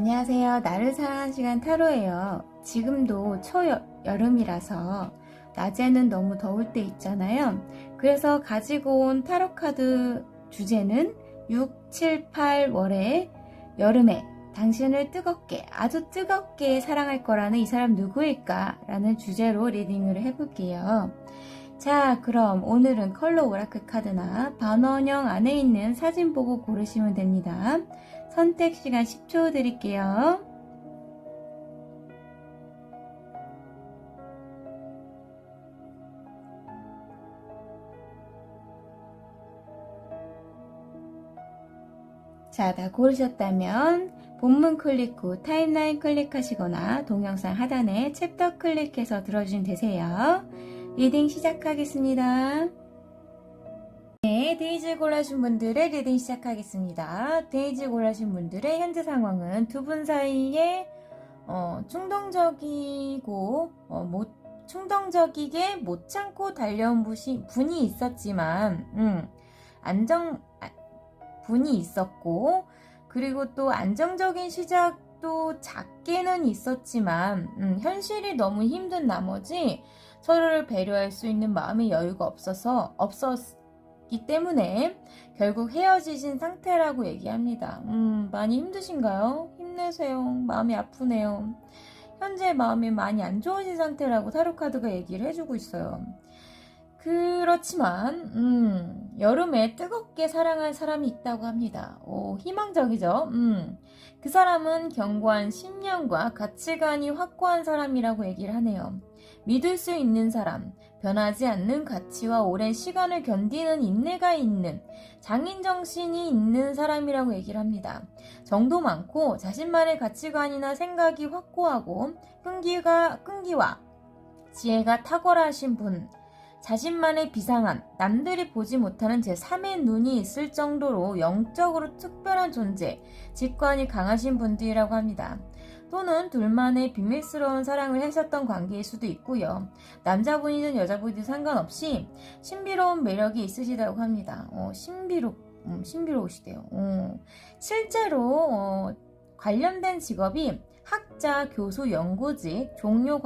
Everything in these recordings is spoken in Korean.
안녕하세요. 나를 사랑하는 시간 타로예요. 지금도 초여름이라서 낮에는 너무 더울 때 있잖아요. 그래서 가지고 온 타로 카드 주제는 6, 7, 8월의 여름에 당신을 뜨겁게, 아주 뜨겁게 사랑할 거라는 이 사람 누구일까? 라는 주제로 리딩을 해볼게요. 자, 그럼 오늘은 컬러 오라클 카드나 반원형 안에 있는 사진 보고 고르시면 됩니다. 선택 시간 10초 드릴게요. 자, 다 고르셨다면 본문 클릭 후 타임라인 클릭하시거나 동영상 하단에 챕터 클릭해서 들어주시면 되세요. 리딩 시작하겠습니다. 네, 데이지 골라신 분들의 리딩 시작하겠습니다. 데이지 골라신 분들의 현재 상황은 두 분 사이에 충동적이게 못 참고 달려온 분이 있었지만 분이 있었고, 그리고 또 안정적인 시작도 작게는 있었지만 현실이 너무 힘든 나머지 서로를 배려할 수 있는 마음의 여유가 없었기 때문에 결국 헤어지신 상태라고 얘기합니다. 많이 힘드신가요? 힘내세요. 마음이 아프네요. 현재 마음이 많이 안 좋으신 상태라고 타로카드가 얘기를 해주고 있어요. 그렇지만 여름에 뜨겁게 사랑할 사람이 있다고 합니다. 오, 희망적이죠? 그 사람은 견고한 신념과 가치관이 확고한 사람이라고 얘기를 하네요. 믿을 수 있는 사람, 변하지 않는 가치와 오랜 시간을 견디는 인내가 있는 장인정신이 있는 사람이라고 얘기를 합니다. 정도 많고 자신만의 가치관이나 생각이 확고하고 끈기와 지혜가 탁월하신 분, 자신만의 비상한, 남들이 보지 못하는 제3의 눈이 있을 정도로 영적으로 특별한 존재, 직관이 강하신 분들이라고 합니다. 또는 둘만의 비밀스러운 사랑을 하셨던 관계일 수도 있고요. 남자분이든 여자분이든 상관없이 신비로운 매력이 있으시다고 합니다. 신비로우시대요. 실제로 관련된 직업이 학자, 교수, 연구직, 종교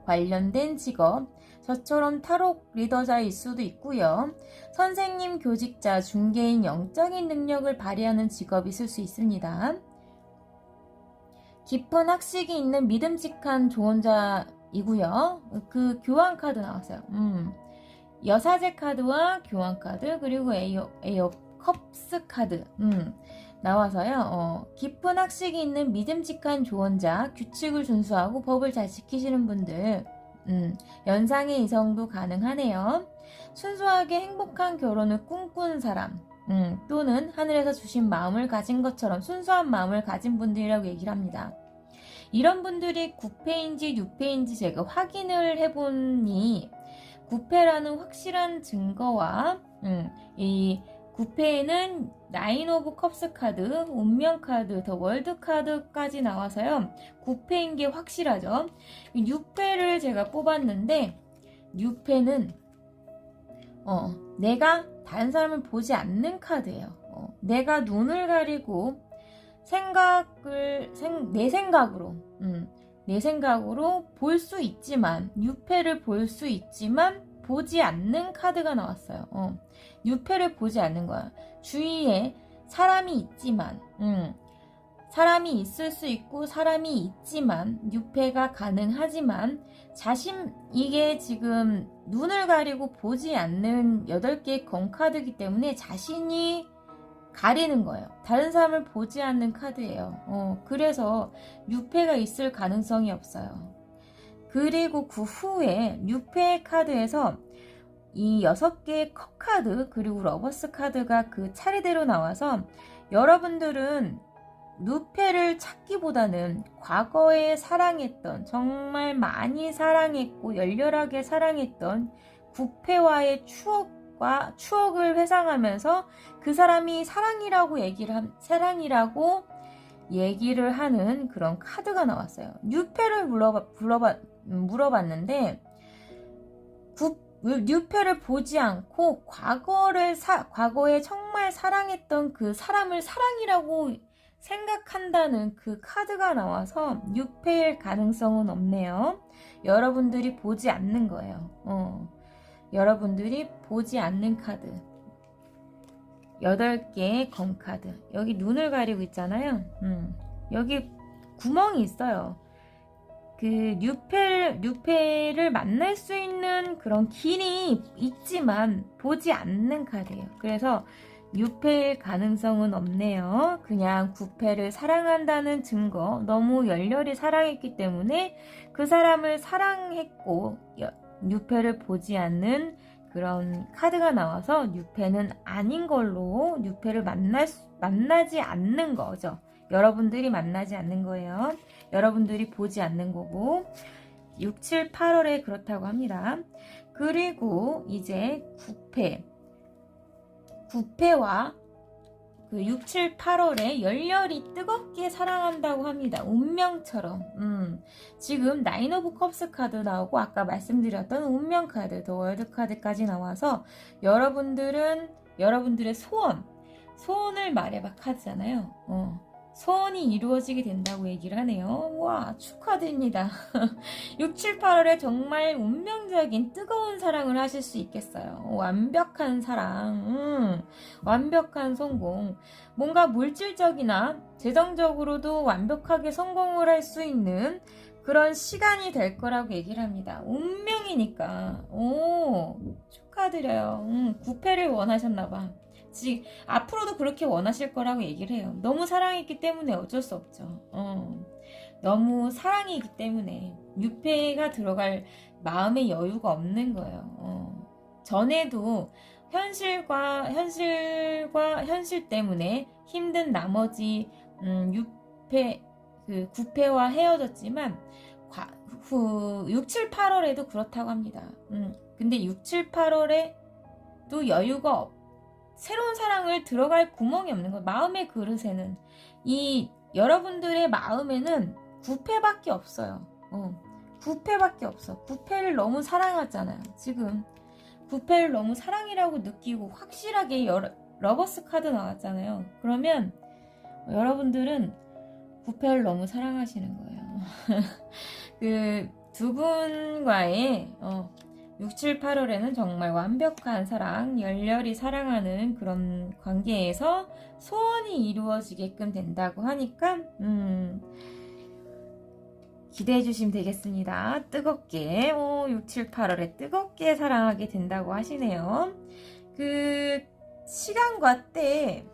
관련된 직업, 저처럼 타로 리더자일 수도 있고요. 선생님, 교직자, 중개인, 영적인 능력을 발휘하는 직업이 있을 수 있습니다. 깊은 학식이 있는 믿음직한 조언자이고요. 그 교환 카드 나왔어요. 여사제 카드와 교환 카드, 그리고 에이오 컵스 카드 나와서요. 깊은 학식이 있는 믿음직한 조언자, 규칙을 준수하고 법을 잘 지키시는 분들, 연상의 이성도 가능하네요. 순수하게 행복한 결혼을 꿈꾸는 사람, 또는 하늘에서 주신 마음을 가진 것처럼 순수한 마음을 가진 분들이라고 얘기를 합니다. 이런 분들이 9패인지 6패인지 제가 확인을 해보니 9패라는 확실한 증거와 이 9패에는 나인 오브 컵스 카드, 운명 카드, 더 월드 카드까지 나와서요. 9패인 게 확실하죠. 6패를 제가 뽑았는데 6패는 내가 다른 사람을 보지 않는 카드예요. 내가 눈을 가리고 내 생각으로 볼 수 있지만 6패를 볼 수 있지만 보지 않는 카드가 나왔어요. 6패를 보지 않는 거야. 주위에 사람이 있지만 사람이 있을 수 있고 사람이 있지만 6패가 가능하지만 이게 지금 눈을 가리고 보지 않는 8개의 검카드이기 때문에 자신이 가리는 거예요. 다른 사람을 보지 않는 카드예요. 그래서 6패가 있을 가능성이 없어요. 그리고 그 후에 6패 카드에서 이 6개의 컵 카드 그리고 러버스 카드가 그 차례대로 나와서 여러분들은 6패를 찾기보다는 과거에 사랑했던, 정말 많이 사랑했고 열렬하게 사랑했던 9패와의 추억을 회상하면서 그 사람이 사랑이라고 얘기를 하는 그런 카드가 나왔어요. 6패를 물어봤는데 6패를 보지 않고 과거에 정말 사랑했던 그 사람을 생각한다는 그 카드가 나와서 6패일 가능성은 없네요. 여러분들이 보지 않는 거예요. 여러분들이 보지 않는 카드. 8개의 검카드. 여기 눈을 가리고 있잖아요. 여기 구멍이 있어요. 그 뉴페를 만날 수 있는 그런 길이 있지만 보지 않는 카드예요. 그래서 6패일 가능성은 없네요. 그냥 9패를 사랑한다는 증거, 너무 열렬히 사랑했기 때문에 그 사람을 사랑했고 6패를 보지 않는 그런 카드가 나와서 6패는 아닌 걸로 6패를 만나지 않는 거죠. 여러분들이 만나지 않는 거예요. 여러분들이 보지 않는 거고 6, 7, 8월에 그렇다고 합니다. 그리고 이제 9패와 그 6, 7, 8월에 열렬히 뜨겁게 사랑한다고 합니다. 운명처럼. 지금 나인 오브 컵스 카드 나오고 아까 말씀드렸던 운명 카드, 더 월드 카드까지 나와서 여러분들의 소원을 말해봐 카드잖아요. 소원이 이루어지게 된다고 얘기를 하네요. 와, 축하드립니다. 6, 7, 8월에 정말 운명적인 뜨거운 사랑을 하실 수 있겠어요. 완벽한 사랑, 완벽한 성공. 뭔가 물질적이나 재정적으로도 완벽하게 성공을 할 수 있는 그런 시간이 될 거라고 얘기를 합니다. 운명이니까. 오, 축하드려요. 9패를 원하셨나봐. 앞으로도 그렇게 원하실 거라고 얘기를 해요. 너무 사랑했기 때문에 어쩔 수 없죠. 너무 사랑이기 때문에 6패가 들어갈 마음의 여유가 없는 거예요. 전에도 현실 때문에 힘든 나머지 9패와 헤어졌지만 6, 7, 8월에도 그렇다고 합니다. 근데 6, 7, 8월에도 여유가 새로운 사랑을 들어갈 구멍이 없는 거예요. 마음의 그릇에는 여러분들의 마음에는 9패밖에 없어요. 9패밖에 없어. 9패를 너무 사랑하잖아요. 지금 9패를 너무 사랑이라고 느끼고 확실하게 러버스 카드 나왔잖아요. 그러면 여러분들은 9패를 너무 사랑하시는 거예요. 그 두 분과의 6, 7, 8월에는 정말 완벽한 사랑, 열렬히 사랑하는 그런 관계에서 소원이 이루어지게끔 된다고 하니까 기대해 주시면 되겠습니다. 뜨겁게 6, 7, 8월에 뜨겁게 사랑하게 된다고 하시네요. 그 시간과 때의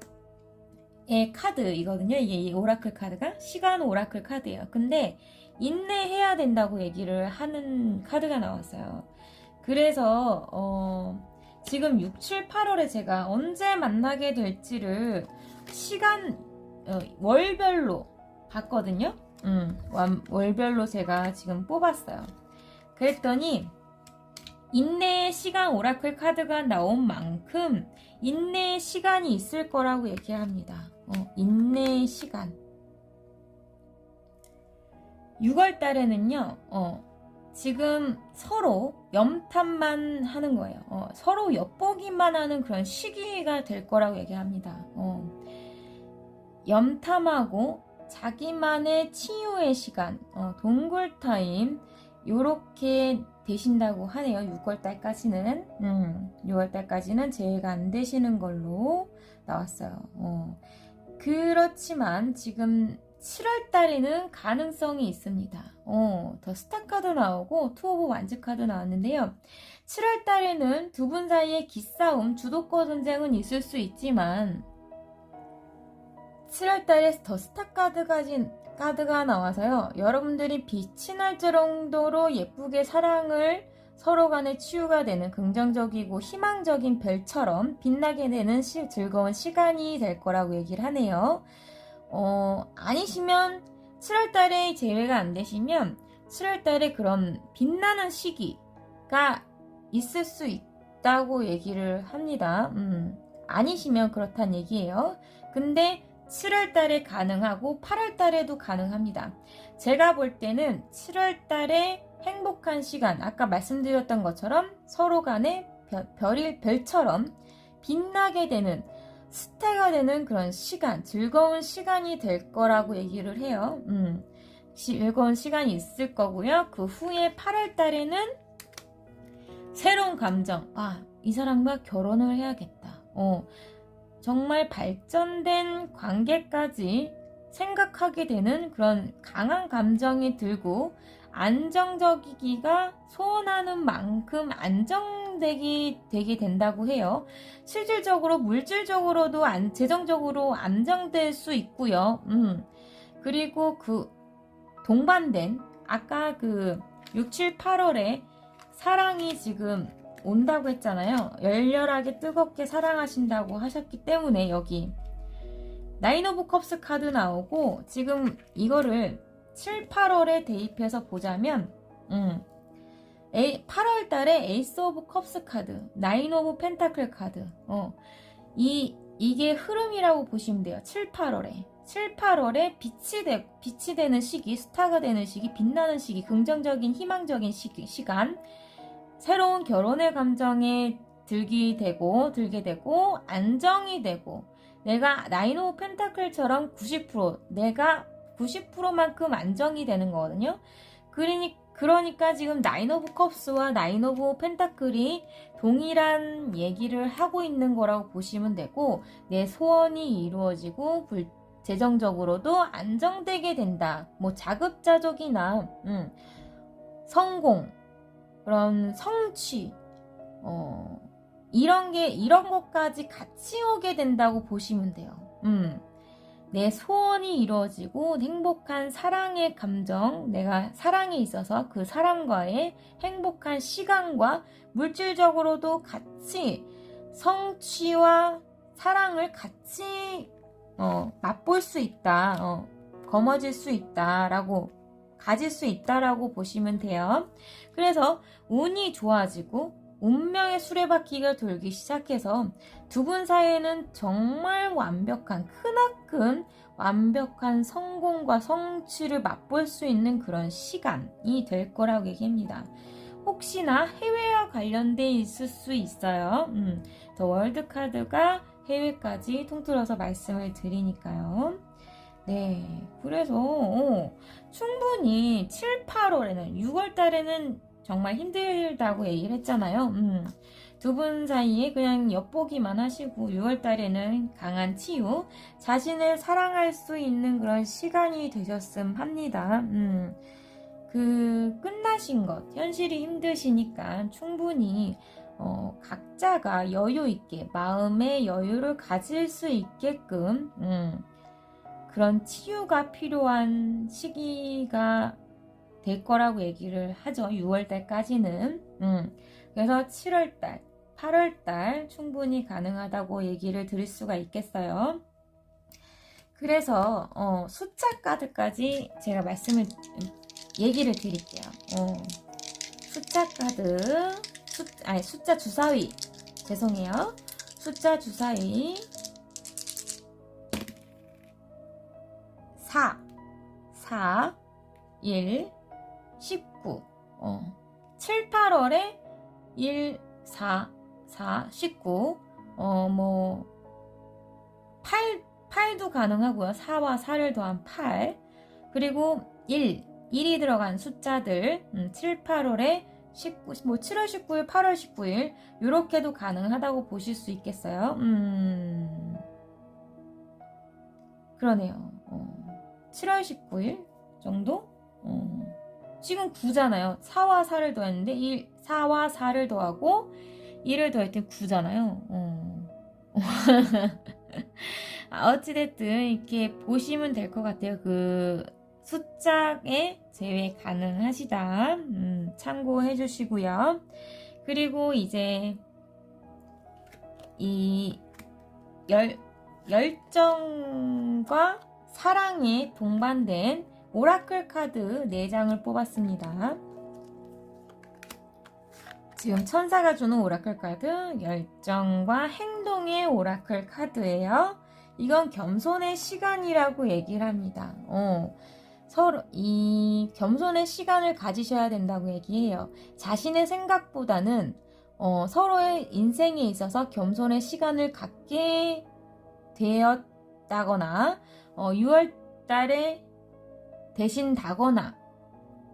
카드이거든요. 이게 오라클 카드가 시간 오라클 카드예요. 근데 인내해야 된다고 얘기를 하는 카드가 나왔어요. 그래서 지금 6, 7, 8월에 제가 언제 만나게 될지를 월별로 봤거든요. 월별로 제가 지금 뽑았어요. 그랬더니 인내의 시간 오라클 카드가 나온 만큼 인내의 시간이 있을 거라고 얘기합니다. 인내의 시간. 6월 달에는요. 지금 서로 염탐만 하는 거예요. 서로 엿보기만 하는 그런 시기가 될 거라고 얘기합니다. 염탐하고 자기만의 치유의 시간, 동굴타임 요렇게 되신다고 하네요. 6월달까지는 6월달까지는 재해가 안 되시는 걸로 나왔어요. 그렇지만 지금 7월달에는 가능성이 있습니다. 더 스타 카드 나오고 투 오브 완즈 카드 나왔는데요. 7월달에는 두 분 사이에 기싸움, 주도권 전쟁은 있을 수 있지만 7월달에 더 스타 카드가 나와서요. 여러분들이 빛이 날 정도로 예쁘게 사랑을 서로 간에 치유가 되는 긍정적이고 희망적인 별처럼 빛나게 되는 즐거운 시간이 될 거라고 얘기를 하네요. 아니시면 7월달에 재회가 안 되시면 7월달에 그런 빛나는 시기가 있을 수 있다고 얘기를 합니다. 아니시면 그렇단 얘기예요. 근데 7월달에 가능하고 8월달에도 가능합니다. 제가 볼 때는 7월달에 행복한 시간, 아까 말씀드렸던 것처럼 서로 간에 별처럼 빛나게 되는 스타가 되는 그런 시간, 즐거운 시간이 될 거라고 얘기를 해요. 즐거운 시간이 있을 거고요. 그 후에 8월 달에는 새로운 감정, 이 사람과 결혼을 해야겠다. 정말 발전된 관계까지 생각하게 되는 그런 강한 감정이 들고 안정적이기가 소원하는 만큼 되게 된다고 해요. 실질적으로 물질적으로도 재정적으로 안정될 수 있고요. 그리고 그 동반된 아까 그 6, 7, 8월에 사랑이 지금 온다고 했잖아요. 열렬하게 뜨겁게 사랑하신다고 하셨기 때문에 여기 나인 오브 컵스 카드 나오고 지금 이거를 7, 8월에 대입해서 보자면 8월 달에 에이스 오브 컵스 카드, 나인 오브 펜타클 카드 이게 흐름이라고 보시면 돼요. 7, 8월에 빛이 되는 시기, 스타가 되는 시기, 빛나는 시기, 긍정적인 희망적인 시간, 새로운 결혼의 감정에 들게 되고 안정이 되고 내가 나인 오브 펜타클처럼 90% 내가 90%만큼 안정이 되는 거거든요. 그러니까 지금 나인 오브 컵스와 나인 오브 펜타클이 동일한 얘기를 하고 있는 거라고 보시면 되고 내 소원이 이루어지고 재정적으로도 안정되게 된다. 뭐 자급자족이나 성공, 그런 성취, 이런 것까지 같이 오게 된다고 보시면 돼요. 내 소원이 이루어지고 행복한 사랑의 감정, 내가 사랑에 있어서 그 사람과의 행복한 시간과 물질적으로도 같이 성취와 사랑을 같이 맛볼 수 있다, 거머쥘 수 있다라고 가질 수 있다라고 보시면 돼요. 그래서 운이 좋아지고 운명의 수레바퀴가 돌기 시작해서 두 분 사이에는 정말 크나큰 완벽한 성공과 성취를 맛볼 수 있는 그런 시간이 될 거라고 얘기합니다. 혹시나 해외와 관련돼 있을 수 있어요. 더 월드 카드가 해외까지 통틀어서 말씀을 드리니까요. 네, 그래서 충분히 7, 8월에는 6월 달에는 정말 힘들다고 얘기를 했잖아요. 두 분 사이에 그냥 엿보기만 하시고 6월 달에는 강한 치유, 자신을 사랑할 수 있는 그런 시간이 되셨음 합니다. 끝나신 것, 현실이 힘드시니까 충분히 각자가 여유 있게 마음의 여유를 가질 수 있게끔 그런 치유가 필요한 시기가 될 거라고 얘기를 하죠. 6월달까지는. 그래서 7월달, 8월달 충분히 가능하다고 얘기를 드릴 수가 있겠어요. 그래서 숫자 카드까지 제가 얘기를 드릴게요. 숫자 카드, 숫자 주사위, 죄송해요. 숫자 주사위 4, 1, 19 7, 8월에 1, 4, 19 8도 가능하고요. 4와 4를 더한 8 그리고 1이 들어간 숫자들 7, 8월에 19, 7월 19일, 8월 19일 이렇게도 가능하다고 보실 수 있겠어요. 그러네요. 7월 19일 정도? 지금 9잖아요. 4와 4를 더했는데 4와 4를 더하고 1을 더했더니 9잖아요. 어찌됐든 이렇게 보시면 될 것 같아요. 그 숫자에 제외 가능하시다. 참고해 주시고요. 그리고 이제 이 열정과 사랑에 동반된 오라클 카드 4장을 뽑았습니다. 지금 천사가 주는 오라클 카드, 열정과 행동의 오라클 카드예요. 이건 겸손의 시간이라고 얘기를 합니다. 서로 이 겸손의 시간을 가지셔야 된다고 얘기해요. 자신의 생각보다는 서로의 인생에 있어서 겸손의 시간을 갖게 되었다거나 6월 달에 되신다거나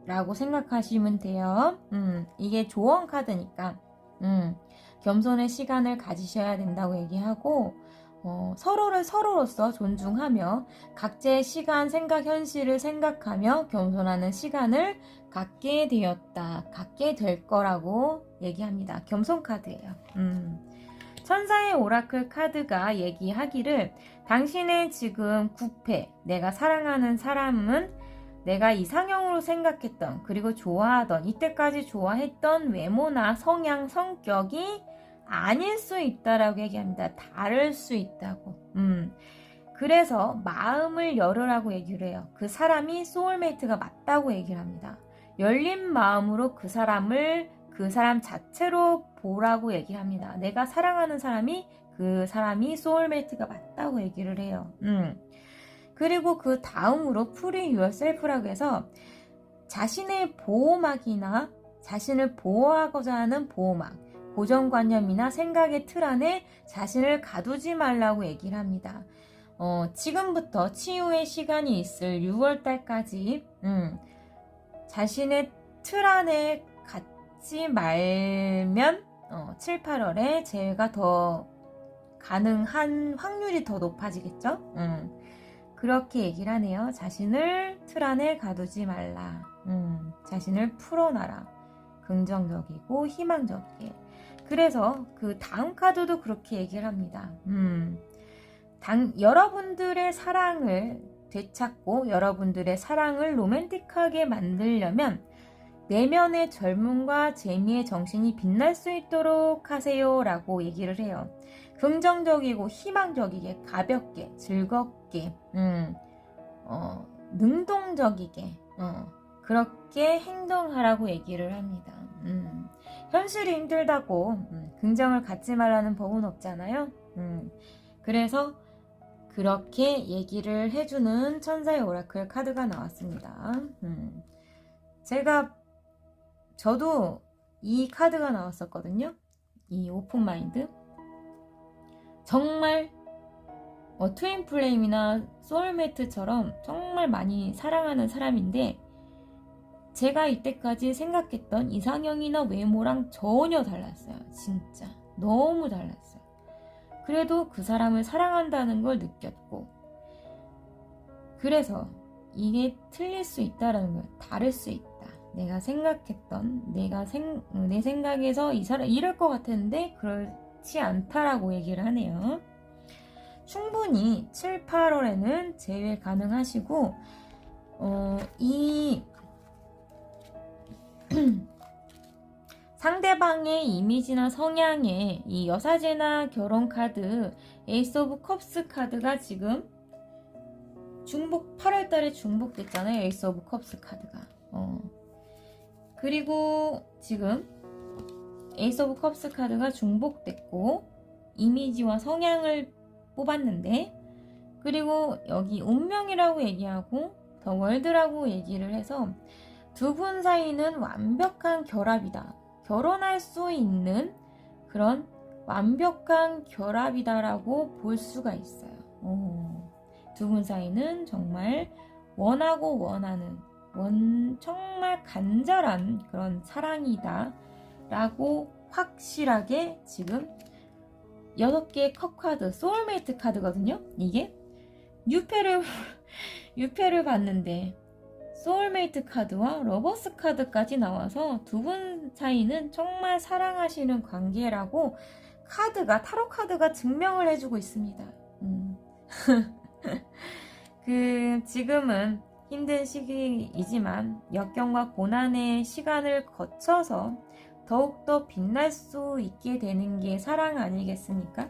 라고 생각하시면 돼요. 이게 조언 카드니까 겸손의 시간을 가지셔야 된다고 얘기하고 서로를 서로로서 존중하며 각자의 시간, 생각, 현실을 생각하며 겸손하는 시간을 갖게 되었다, 갖게 될 거라고 얘기합니다. 겸손 카드예요. 천사의 오라클 카드가 얘기하기를 당신의 지금 구패, 내가 사랑하는 사람은 내가 이상형으로 생각했던 그리고 좋아하던 이때까지 좋아했던 외모나 성향, 성격이 아닐 수 있다라고 얘기합니다. 다를 수 있다고. 그래서 마음을 열으라고 얘기를 해요. 그 사람이 소울메이트가 맞다고 얘기를 합니다. 열린 마음으로 그 사람을 그 사람 자체로 보라고 얘기를 합니다. 내가 사랑하는 사람이 그 사람이 소울메이트가 맞다고 얘기를 해요. 그리고 그 다음으로 Free Yourself라고 해서 자신의 보호막이나 자신을 보호하고자 하는 보호막, 고정관념이나 생각의 틀 안에 자신을 가두지 말라고 얘기를 합니다. 지금부터 치유의 시간이 있을 6월달까지 자신의 틀 안에 갇지 말면 7, 8월에 재회가 더 가능한 확률이 더 높아지겠죠? 그렇게 얘기를 하네요. 자신을 틀 안에 가두지 말라. 자신을 풀어놔라. 긍정적이고 희망적이게. 그래서 그 다음 카드도 그렇게 얘기를 합니다. 여러분들의 사랑을 되찾고 여러분들의 사랑을 로맨틱하게 만들려면 내면의 젊음과 재미의 정신이 빛날 수 있도록 하세요 라고 얘기를 해요. 긍정적이고 희망적이게, 가볍게, 즐겁게, 능동적이게 그렇게 행동하라고 얘기를 합니다. 현실이 힘들다고 긍정을 갖지 말라는 법은 없잖아요. 그래서 그렇게 얘기를 해주는 천사의 오라클 카드가 나왔습니다. 저도 이 카드가 나왔었거든요. 이 오픈마인드. 정말 트윈 플레임이나 소울메이트처럼 정말 많이 사랑하는 사람인데 제가 이때까지 생각했던 이상형이나 외모랑 전혀 달랐어요. 진짜 너무 달랐어요. 그래도 그 사람을 사랑한다는 걸 느꼈고 그래서 이게 틀릴 수 있다라는 거예요. 다를 수 있다. 내가 생각했던 내 생각에서 이 사람 이럴 것 같았는데 그렇지 않다라고 얘기를 하네요. 충분히 7, 8월에는 재회 가능하시고 이 상대방의 이미지나 성향에 이 여사제나 결혼 카드 에이스 오브 컵스 카드가 지금 8월달에 중복됐잖아요. 에이스 오브 컵스 카드가 그리고 지금 에이스 오브 컵스 카드가 중복됐고 이미지와 성향을 뽑았는데 그리고 여기 운명이라고 얘기하고 더 월드라고 얘기를 해서 두 분 사이는 완벽한 결합이다. 결혼할 수 있는 그런 완벽한 결합이다라고 볼 수가 있어요. 두 분 사이는 정말 원하고 원하는 정말 간절한 그런 사랑이다 라고 확실하게 지금 6개의 컵 카드, 소울메이트 카드거든요. 이게 유패를 봤는데 소울메이트 카드와 러버스 카드까지 나와서 두 분 사이는 정말 사랑하시는 관계라고 타로 카드가 증명을 해주고 있습니다. 지금은 힘든 시기이지만 역경과 고난의 시간을 거쳐서 더욱더 빛날 수 있게 되는 게 사랑 아니겠습니까?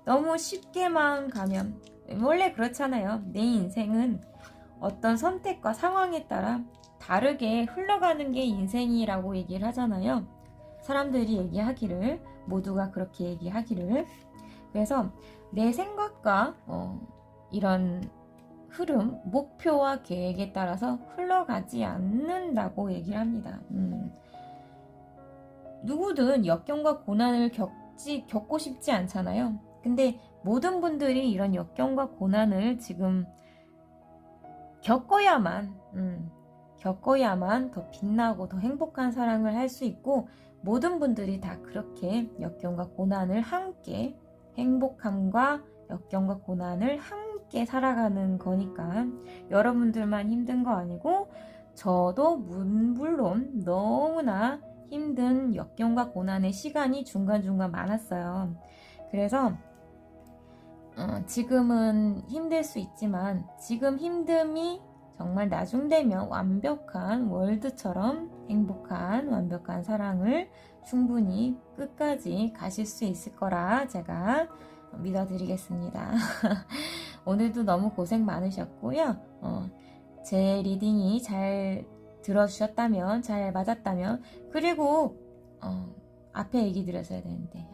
너무 쉽게만 가면 원래 그렇잖아요. 내 인생은 어떤 선택과 상황에 따라 다르게 흘러가는 게 인생이라고 얘기를 하잖아요. 사람들이 얘기하기를 모두가 그렇게 얘기하기를 그래서 내 생각과 이런 흐름, 목표와 계획에 따라서 흘러가지 않는다고 얘기를 합니다. 누구든 역경과 고난을 겪고 싶지 않잖아요. 근데 모든 분들이 이런 역경과 고난을 지금 겪어야만 더 빛나고 더 행복한 사랑을 할 수 있고, 모든 분들이 다 그렇게 역경과 고난을 함께, 행복함과 역경과 고난을 함께 살아가는 거니까 여러분들만 힘든 거 아니고 저도 물론 너무나 힘든 역경과 고난의 시간이 중간중간 많았어요. 그래서 지금은 힘들 수 있지만 지금 힘듦이 정말 나중 되면 완벽한 월드처럼 행복한 완벽한 사랑을 충분히 끝까지 가실 수 있을 거라 제가 믿어드리겠습니다. 오늘도 너무 고생 많으셨고요. 제 리딩이 잘 들어주셨다면, 잘 맞았다면, 그리고 앞에 얘기 드렸어야 되는데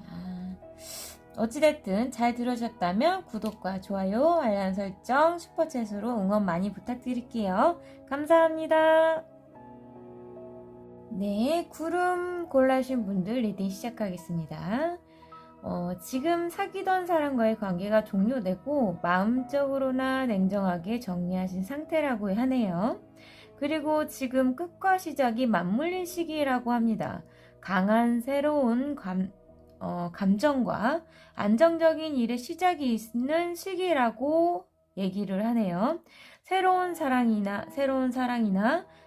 어찌됐든 잘 들어주셨다면 구독과 좋아요, 알람 설정, 슈퍼챗으로 응원 많이 부탁드릴게요. 감사합니다. 네, 구름 골라주신 분들 리딩 시작하겠습니다. 지금 사귀던 사람과의 관계가 종료되고 마음적으로나 냉정하게 정리하신 상태라고 하네요. 그리고 지금 끝과 시작이 맞물린 시기라고 합니다. 강한 새로운 감정과 안정적인 일의 시작이 있는 시기라고 얘기를 하네요. 새로운 사랑이나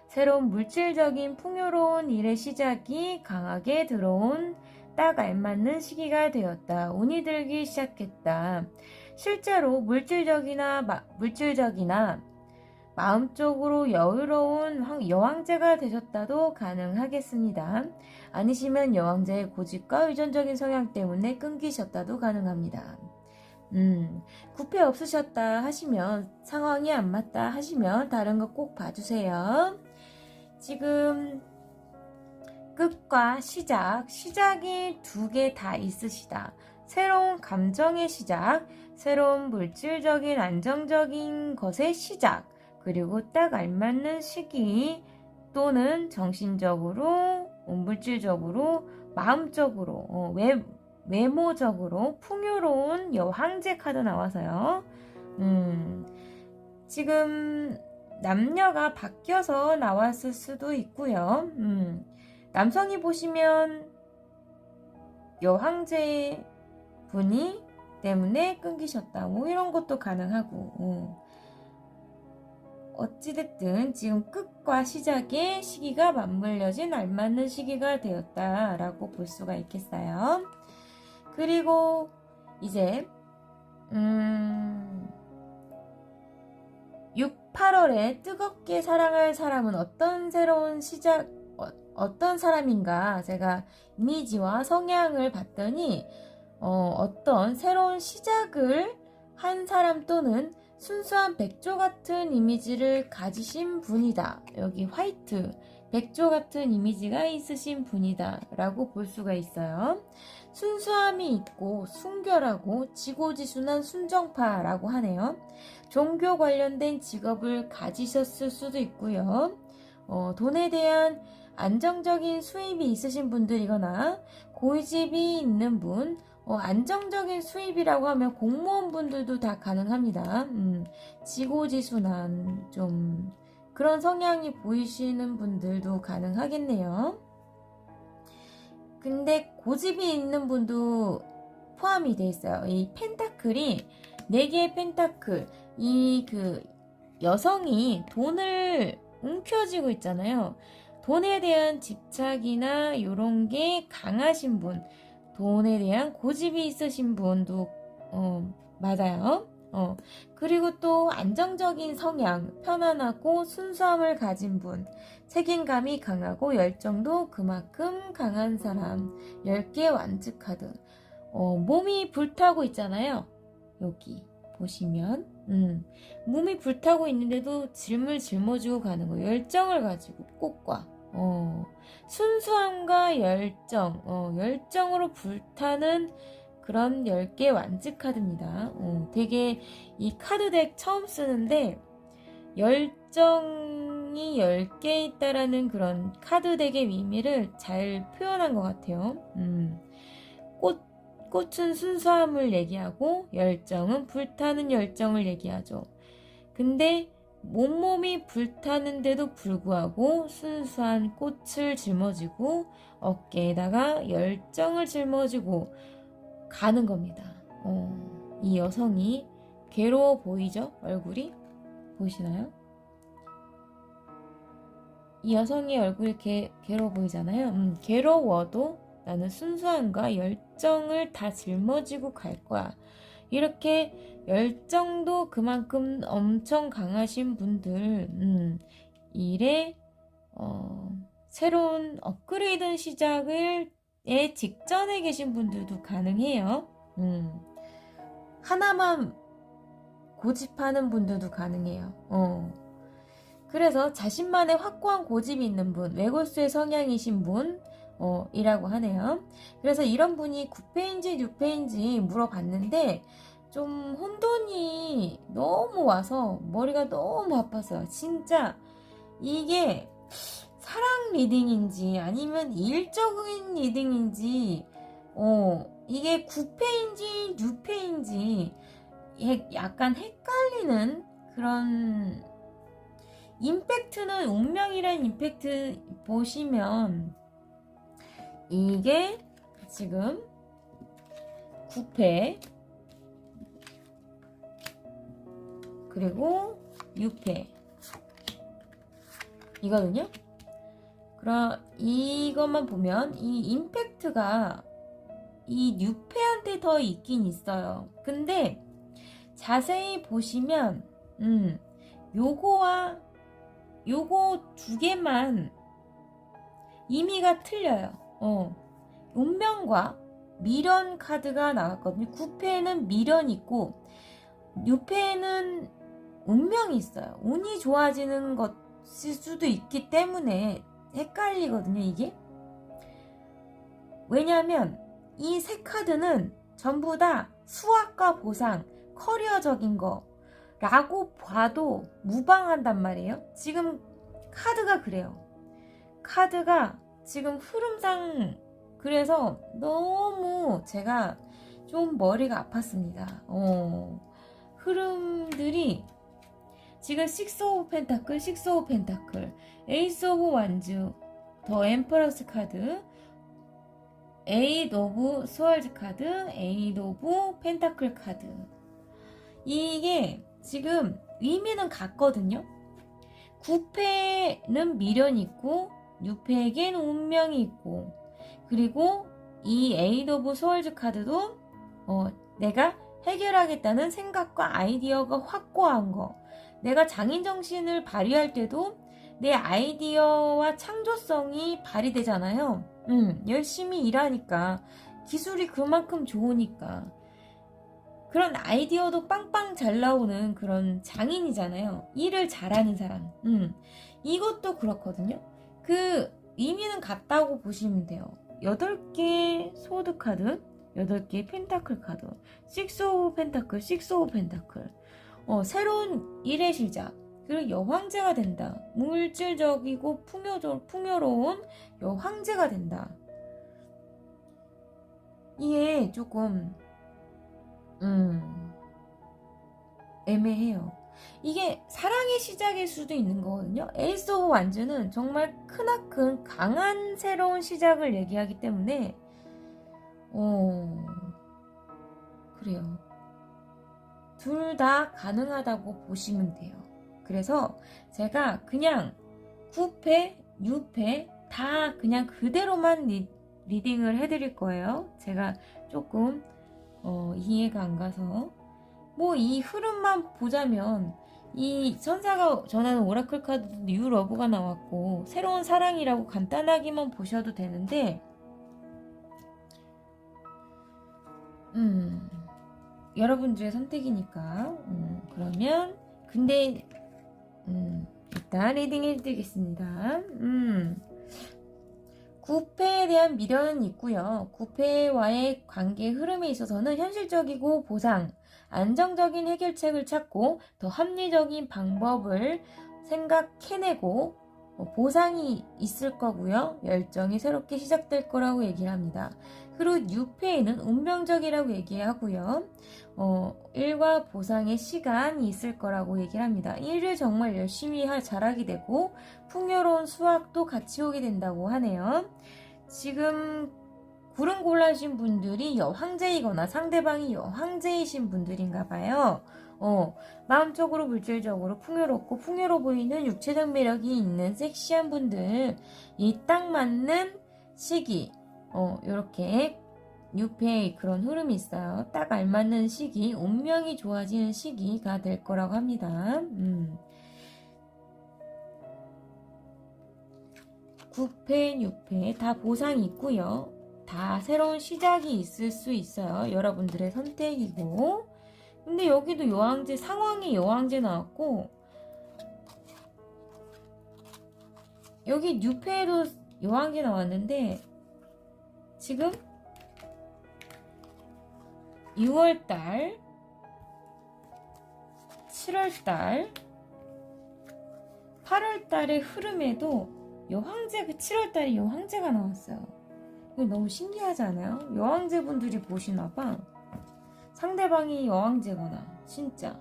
새로운 물질적인 풍요로운 일의 시작이 강하게 들어온 딱 알맞는 시기가 되었다. 운이 들기 시작했다. 실제로 물질적이나 마음적으로 여유로운 여왕제가 되셨다도 가능하겠습니다. 아니시면 여왕제의 고집과 의존적인 성향 때문에 끊기셨다도 가능합니다. 구패 없으셨다 하시면, 상황이 안 맞다 하시면 다른 거 꼭 봐주세요. 지금 끝과 시작이 두 개 다 있으시다. 새로운 감정의 시작, 새로운 물질적인 안정적인 것의 시작, 그리고 딱 알맞는 시기 또는 정신적으로, 물질적으로, 마음적으로, 외모적으로 풍요로운 여왕제 카드 나와서요. 지금 남녀가 바뀌어서 나왔을 수도 있고요. 남성이 보시면 여왕제 분이 때문에 끊기셨다. 뭐 이런 것도 가능하고. 어찌됐든 지금 끝과 시작의 시기가 맞물려진 알맞는 시기가 되었다라고 볼 수가 있겠어요. 그리고 이제 6, 8월에 뜨겁게 사랑할 사람은 어떤 사람인가 제가 이미지와 성향을 봤더니 어떤 새로운 시작을 한 사람 또는 순수한 백조 같은 이미지를 가지신 분이다. 여기 화이트, 백조 같은 이미지가 있으신 분이다 라고 볼 수가 있어요. 순수함이 있고 순결하고 지고지순한 순정파라고 하네요. 종교 관련된 직업을 가지셨을 수도 있고요. 돈에 대한 안정적인 수입이 있으신 분들이거나 고집이 있는 분, 안정적인 수입이라고 하면 공무원분들도 다 가능합니다. 지고지순한 좀 그런 성향이 보이시는 분들도 가능하겠네요. 근데 고집이 있는 분도 포함이 돼 있어요. 이 펜타클이 4개의 펜타클, 여성이 돈을 움켜쥐고 있잖아요. 돈에 대한 집착이나 이런 게 강하신 분, 돈에 대한 고집이 있으신 분도 맞아요. 그리고 또 안정적인 성향, 편안하고 순수함을 가진 분, 책임감이 강하고 열정도 그만큼 강한 사람. 10개 완즈 카드. 몸이 불타고 있잖아요. 여기 보시면 몸이 불타고 있는데도 짊어지고 가는 거. 열정을 가지고 꽃과 순수함과 열정으로 불타는 그런 10개 완즈 카드입니다. 되게 이 카드덱 처음 쓰는데 열정이 10개 있다라는 그런 카드덱의 의미를 잘 표현한 것 같아요. 꽃은 순수함을 얘기하고 열정은 불타는 열정을 얘기하죠. 근데 온몸이 불타는데도 불구하고 순수한 꽃을 짊어지고 어깨에다가 열정을 짊어지고 가는 겁니다. 이 여성이 괴로워 보이죠? 얼굴이? 보이시나요? 이 여성의 얼굴이 괴로워 보이잖아요. 괴로워도 나는 순수함과 열정을 다 짊어지고 갈 거야. 이렇게 열정도 그만큼 엄청 강하신 분들, 일에 새로운 업그레이드 시작을 직전에 계신 분들도 가능해요. 하나만 고집하는 분들도 가능해요. 그래서 자신만의 확고한 고집이 있는 분, 외골수의 성향이신 분, 이라고 하네요. 그래서 이런 분이 9패인지 6패인지 물어봤는데 좀 혼돈이 너무 와서 머리가 너무 아팠어요. 진짜 이게 사랑 리딩인지 아니면 일적인 리딩인지 이게 9패인지 6패인지 약간 헷갈리는 그런 임팩트는 운명이란 임팩트 보시면 이게 지금 9패 그리고 6패 이거든요. 그럼 이것만 보면 이 임팩트가 이 6패한테 더 있긴 있어요. 근데 자세히 보시면 요거와 요거 두 개만 의미가 틀려요. 운명과 미련 카드가 나왔거든요. 9패에는 미련이 있고 6패에는 운명이 있어요. 운이 좋아지는 것일 수도 있기 때문에 헷갈리거든요, 이게. 왜냐하면 이 세 카드는 전부 다 수학과 보상, 커리어적인 거라고 봐도 무방한단 말이에요. 지금 카드가 그래요. 카드가 지금 흐름상 그래서 너무 제가 좀 머리가 아팠습니다. 흐름들이 지금 6 오브 펜타클, 6 오브 펜타클, 에이스 오브 완주, 더 엠퍼러스 카드, 8 오브 스월드 카드, 8 오브 펜타클 카드. 이게 지금 의미는 같거든요. 9패는 미련이 있고 6패에겐 운명이 있고 그리고 이 8 오브 스월드 카드도 내가 해결하겠다는 생각과 아이디어가 확고한 거. 내가 장인정신을 발휘할 때도 내 아이디어와 창조성이 발휘되잖아요. 열심히 일하니까 기술이 그만큼 좋으니까 그런 아이디어도 빵빵 잘 나오는 그런 장인이잖아요. 일을 잘하는 사람. 이것도 그렇거든요. 그 의미는 같다고 보시면 돼요. 8개 소드 카드, 8개 펜타클 카드, 6 오브 펜타클, 6 오브 펜타클. 새로운 일의 시작. 그리고 여황제가 된다. 물질적이고 풍요로운 여황제가 된다. 이게 조금 애매해요. 이게 사랑의 시작일 수도 있는 거거든요. 에이스 오브 완주는 정말 크나큰 강한 새로운 시작을 얘기하기 때문에 그래요. 둘 다 가능하다고 보시면 돼요. 그래서 제가 그냥 9패, 6패 다 그냥 그대로만 리딩을 해드릴 거예요. 제가 조금 이해가 안 가서 뭐 이 흐름만 보자면 이 천사가 전하는 오라클 카드도 뉴 러브가 나왔고 새로운 사랑이라고 간단하게만 보셔도 되는데 여러분들의 선택이니까 그러면 근데 일단 리딩 해드리겠습니다. 9패에 대한 미련은 있고요. 9패와의 관계 흐름에 있어서는 현실적이고 보상, 안정적인 해결책을 찾고 더 합리적인 방법을 생각해내고 보상이 있을 거고요. 열정이 새롭게 시작될 거라고 얘기를 합니다. 그리고 뉴페이는 운명적이라고 얘기하고요. 일과 보상의 시간이 있을 거라고 얘기를 합니다. 일을 정말 열심히 잘하게 되고 풍요로운 수확도 같이 오게 된다고 하네요. 지금 구름 골라신 분들이 여황제이거나 상대방이 여황제이신 분들인가 봐요. 마음적으로 물질적으로 풍요로워 보이는 육체적 매력이 있는 섹시한 분들, 이 딱 맞는 시기, 요렇게 뉴페이 그런 흐름이 있어요. 딱 알맞는 시기, 운명이 좋아지는 시기가 될 거라고 합니다. 9패, 6패 다 보상이 있고요. 다 새로운 시작이 있을 수 있어요. 여러분들의 선택이고. 근데 여기도 여왕제, 상황이 여왕제 나왔고, 여기 뉴페에도 여왕제 나왔는데, 지금 6월달, 7월달, 8월달의 흐름에도 여황제, 7월달에 여황제가 나왔어요. 이거 너무 신기하지 않아요? 여왕제분들이 보시나봐. 상대방이 여왕제거나 진짜.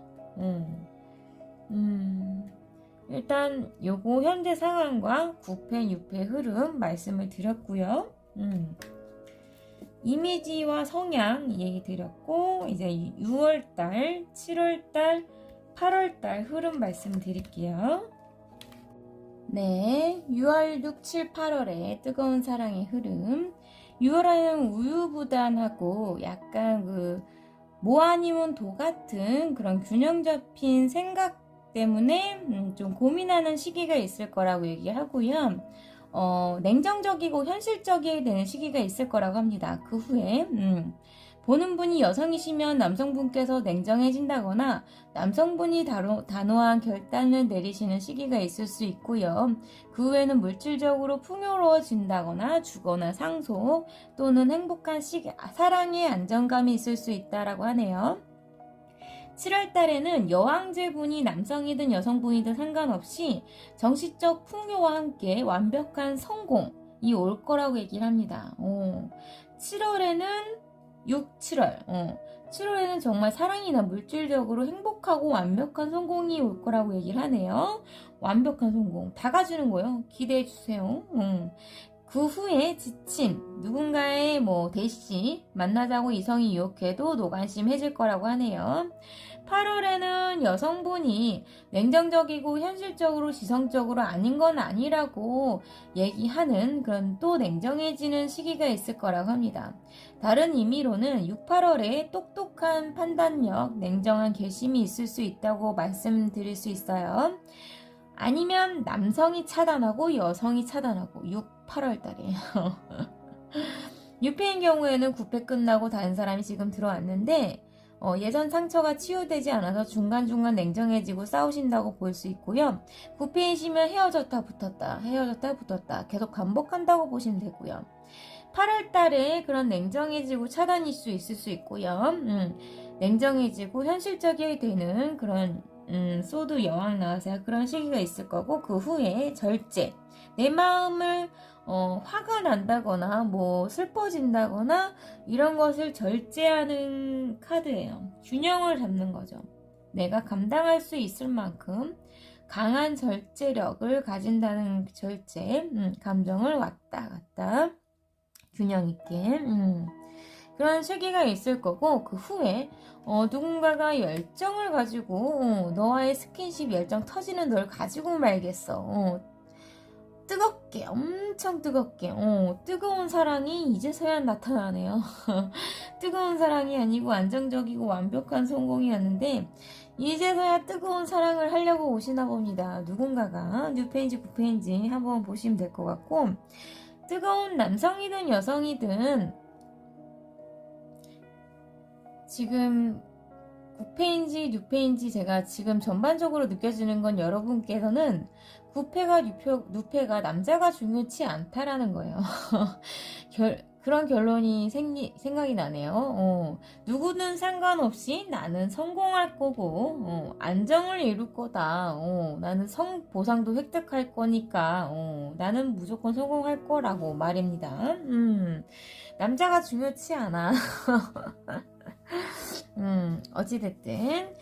일단 요거 현재 상황과 9패, 6패 흐름 말씀을 드렸고요. 이미지와 성향 얘기 드렸고, 이제 6월달, 7월달, 8월달 흐름 말씀드릴게요. 네, 6월, 6, 7, 8월에 뜨거운 사랑의 흐름. 6월에는 우유부단하고 약간 뭐 아니면 도 같은 그런 균형 잡힌 생각 때문에 좀 고민하는 시기가 있을 거라고 얘기하고요. 냉정적이고 현실적이 되는 시기가 있을 거라고 합니다. 그 후에 보는 분이 여성이시면 남성분께서 냉정해진다거나 남성분이 단호한 결단을 내리시는 시기가 있을 수 있고요. 그 후에는 물질적으로 풍요로워진다거나 주거나 상속 또는 행복한 시기, 사랑의 안정감이 있을 수 있다라고 하네요. 7월 달에는 여왕제분이 남성이든 여성분이든 상관없이 정신적 풍요와 함께 완벽한 성공이 올 거라고 얘기를 합니다. 7월에는 6, 7월. 7월에는 정말 사랑이나 물질적으로 행복하고 완벽한 성공이 올 거라고 얘기를 하네요. 완벽한 성공. 다 가주는 거예요. 기대해 주세요. 그 후에 지친 누군가의 대시 만나자고 이성이 유혹해도 노관심해질 거라고 하네요. 8월에는 여성분이 냉정적이고 현실적으로 지성적으로 아닌 건 아니라고 얘기하는 그런 또 냉정해지는 시기가 있을 거라고 합니다. 다른 의미로는 6, 8월에 똑똑한 판단력, 냉정한 결심이 있을 수 있다고 말씀드릴 수 있어요. 아니면 남성이 차단하고 여성이 차단하고 6, 8월 달에 6패인 경우에는 9패 끝나고 다른 사람이 지금 들어왔는데 예전 상처가 치유되지 않아서 중간중간 냉정해지고 싸우신다고 볼 수 있고요. 9패이시면 헤어졌다 붙었다 계속 반복한다고 보시면 되고요. 8월 달에 그런 냉정해지고 차단일 수 있을 수 있고요. 냉정해지고 현실적이 되는 그런 소드 여왕 나와서 그런 시기가 있을 거고, 그 후에 절제, 내 마음을 화가 난다거나 슬퍼진다거나 이런 것을 절제하는 카드예요. 균형을 잡는 거죠. 내가 감당할 수 있을 만큼 강한 절제력을 가진다는 절제, 감정을 왔다 갔다 균형 있게 그런 시기가 있을 거고, 그 후에 누군가가 열정을 가지고 너와의 스킨십 열정 터지는 널 가지고 말겠어. 뜨겁게, 엄청 뜨겁게 뜨거운 사랑이 이제서야 나타나네요. 뜨거운 사랑이 아니고 안정적이고 완벽한 성공이었는데 이제서야 뜨거운 사랑을 하려고 오시나 봅니다. 누군가가 뉴페인지 9페인지 한번 보시면 될 것 같고, 뜨거운 남성이든 여성이든 지금 9패인지 6패인지 제가 지금 전반적으로 느껴지는 건 여러분께서는 9패가 6패가 남자가 중요치 않다라는 거예요. 그런 결론이 생각이 나네요. 누구든 상관없이 나는 성공할 거고, 안정을 이룰 거다. 나는 보상도 획득할 거니까, 나는 무조건 성공할 거라고 말입니다. 남자가 중요치 않아. 어찌됐든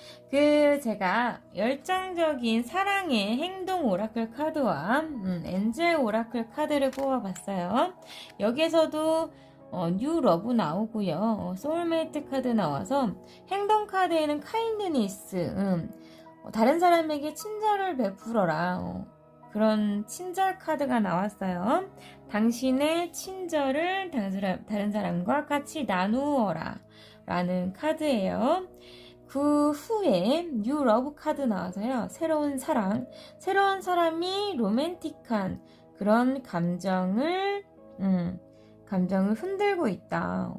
제가 열정적인 사랑의 행동 오라클 카드와 엔젤 오라클 카드를 뽑아봤어요. 여기에서도 뉴 러브 나오고요. 소울메이트 카드 나와서 행동 카드에는 카인드니스, 다른 사람에게 친절을 베풀어라. 그런 친절 카드가 나왔어요. 당신의 친절을 다른 사람과 같이 나누어라 라는 카드예요. 그 후에 뉴 러브 카드 나와서요. 새로운 사람이 로맨틱한 그런 감정을 흔들고 있다.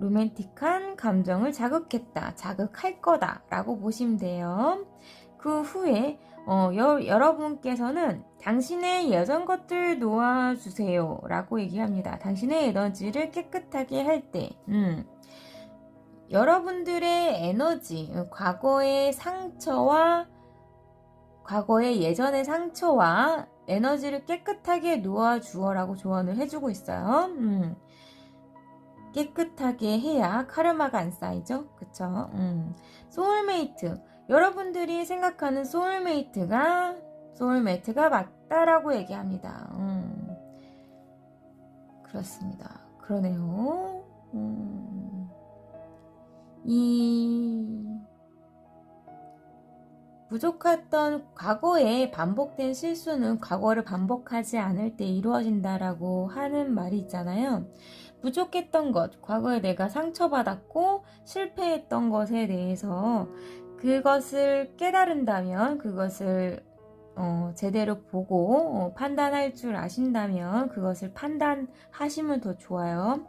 로맨틱한 감정을 자극할 거다 라고 보시면 돼요. 그 후에 여러분께서는 당신의 예전 것들 놓아주세요 라고 얘기합니다. 당신의 에너지를 깨끗하게 할 때 여러분들의 에너지, 과거의 예전의 상처와 에너지를 깨끗하게 놓아주어라고 조언을 해주고 있어요. 깨끗하게 해야 카르마가 안 쌓이죠. 그쵸? 소울메이트, 여러분들이 생각하는 소울메이트가 맞다라고 얘기합니다. 그렇습니다. 그러네요. 이 부족했던 과거에 반복된 실수는 과거를 반복하지 않을 때 이루어진다라고 하는 말이 있잖아요. 부족했던 것, 과거에 내가 상처받았고 실패했던 것에 대해서 그것을 깨달은다면, 그것을 제대로 보고 판단할 줄 아신다면 그것을 판단하시면 더 좋아요.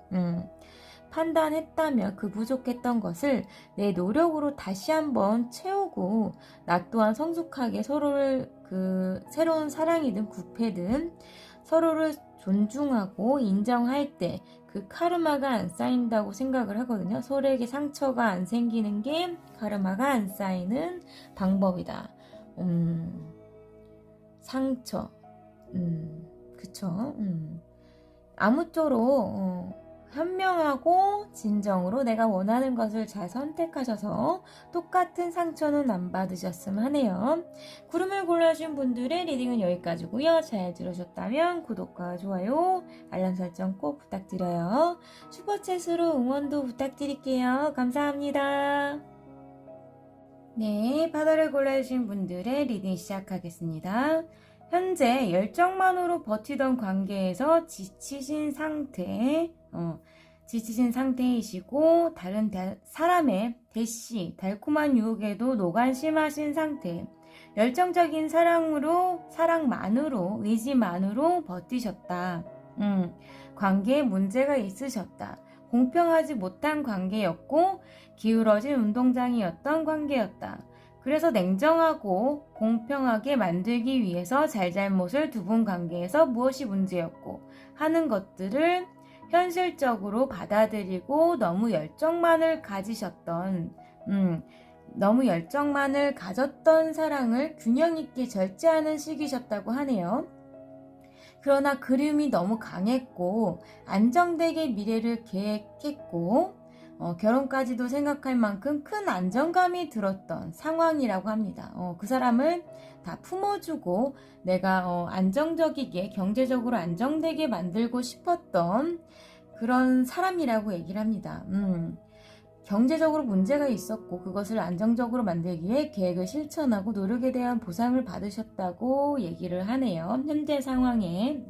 판단했다면 그 부족했던 것을 내 노력으로 다시 한번 채우고 나 또한 성숙하게 서로를 새로운 사랑이든 구패든 서로를 존중하고 인정할 때 그 카르마가 안 쌓인다고 생각을 하거든요. 서로에게 상처가 안 생기는 게 카르마가 안 쌓이는 방법이다. 상처, 그쵸? 아무쪼록 현명하고 진정으로 내가 원하는 것을 잘 선택하셔서 똑같은 상처는 안 받으셨으면 하네요. 구름을 골라주신 분들의 리딩은 여기까지고요. 잘 들으셨다면 구독과 좋아요, 알람 설정 꼭 부탁드려요. 슈퍼챗으로 응원도 부탁드릴게요. 감사합니다. 네, 바다를 골라주신 분들의 리딩 시작하겠습니다. 현재 열정만으로 버티던 관계에서 지치신 상태이시고 다른 사람의 대시, 달콤한 유혹에도 노관심하신 상태. 열정적인 사랑만으로, 의지만으로 버티셨다. 관계에 문제가 있으셨다. 공평하지 못한 관계였고 기울어진 운동장이었던 관계였다. 그래서 냉정하고 공평하게 만들기 위해서 잘잘못을 두 분 관계에서 무엇이 문제였고 하는 것들을 현실적으로 받아들이고 너무 열정만을 가졌던 사랑을 균형 있게 절제하는 시기셨다고 하네요. 그러나 그리움이 너무 강했고 안정되게 미래를 계획했고 결혼까지도 생각할 만큼 큰 안정감이 들었던 상황이라고 합니다. 그 사람을 다 품어주고 내가 안정적이게 경제적으로 안정되게 만들고 싶었던 그런 사람이라고 얘기를 합니다. 경제적으로 문제가 있었고 그것을 안정적으로 만들기 위해 계획을 실천하고 노력에 대한 보상을 받으셨다고 얘기를 하네요. 현재 상황에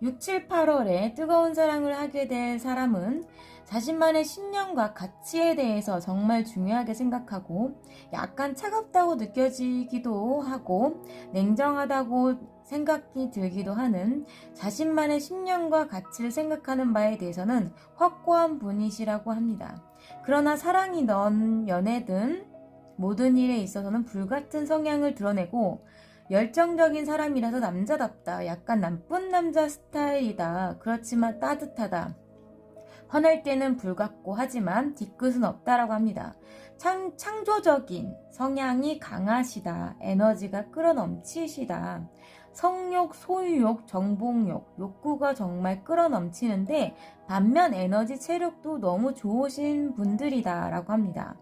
6, 7, 8월에 뜨거운 사랑을 하게 될 사람은 자신만의 신념과 가치에 대해서 정말 중요하게 생각하고 약간 차갑다고 느껴지기도 하고 냉정하다고 생각이 들기도 하는 자신만의 신념과 가치를 생각하는 바에 대해서는 확고한 분이시라고 합니다. 그러나 사랑이 넌 연애든 모든 일에 있어서는 불같은 성향을 드러내고 열정적인 사람이라서 남자답다. 약간 나쁜 남자 스타일이다. 그렇지만 따뜻하다. 화날 때는 불같고 하지만 뒤끝은 없다라고 합니다. 창조적인 성향이 강하시다. 에너지가 끌어넘치시다. 성욕, 소유욕, 정복욕, 욕구가 정말 끌어넘치는데 반면 에너지, 체력도 너무 좋으신 분들이다 라고 합니다.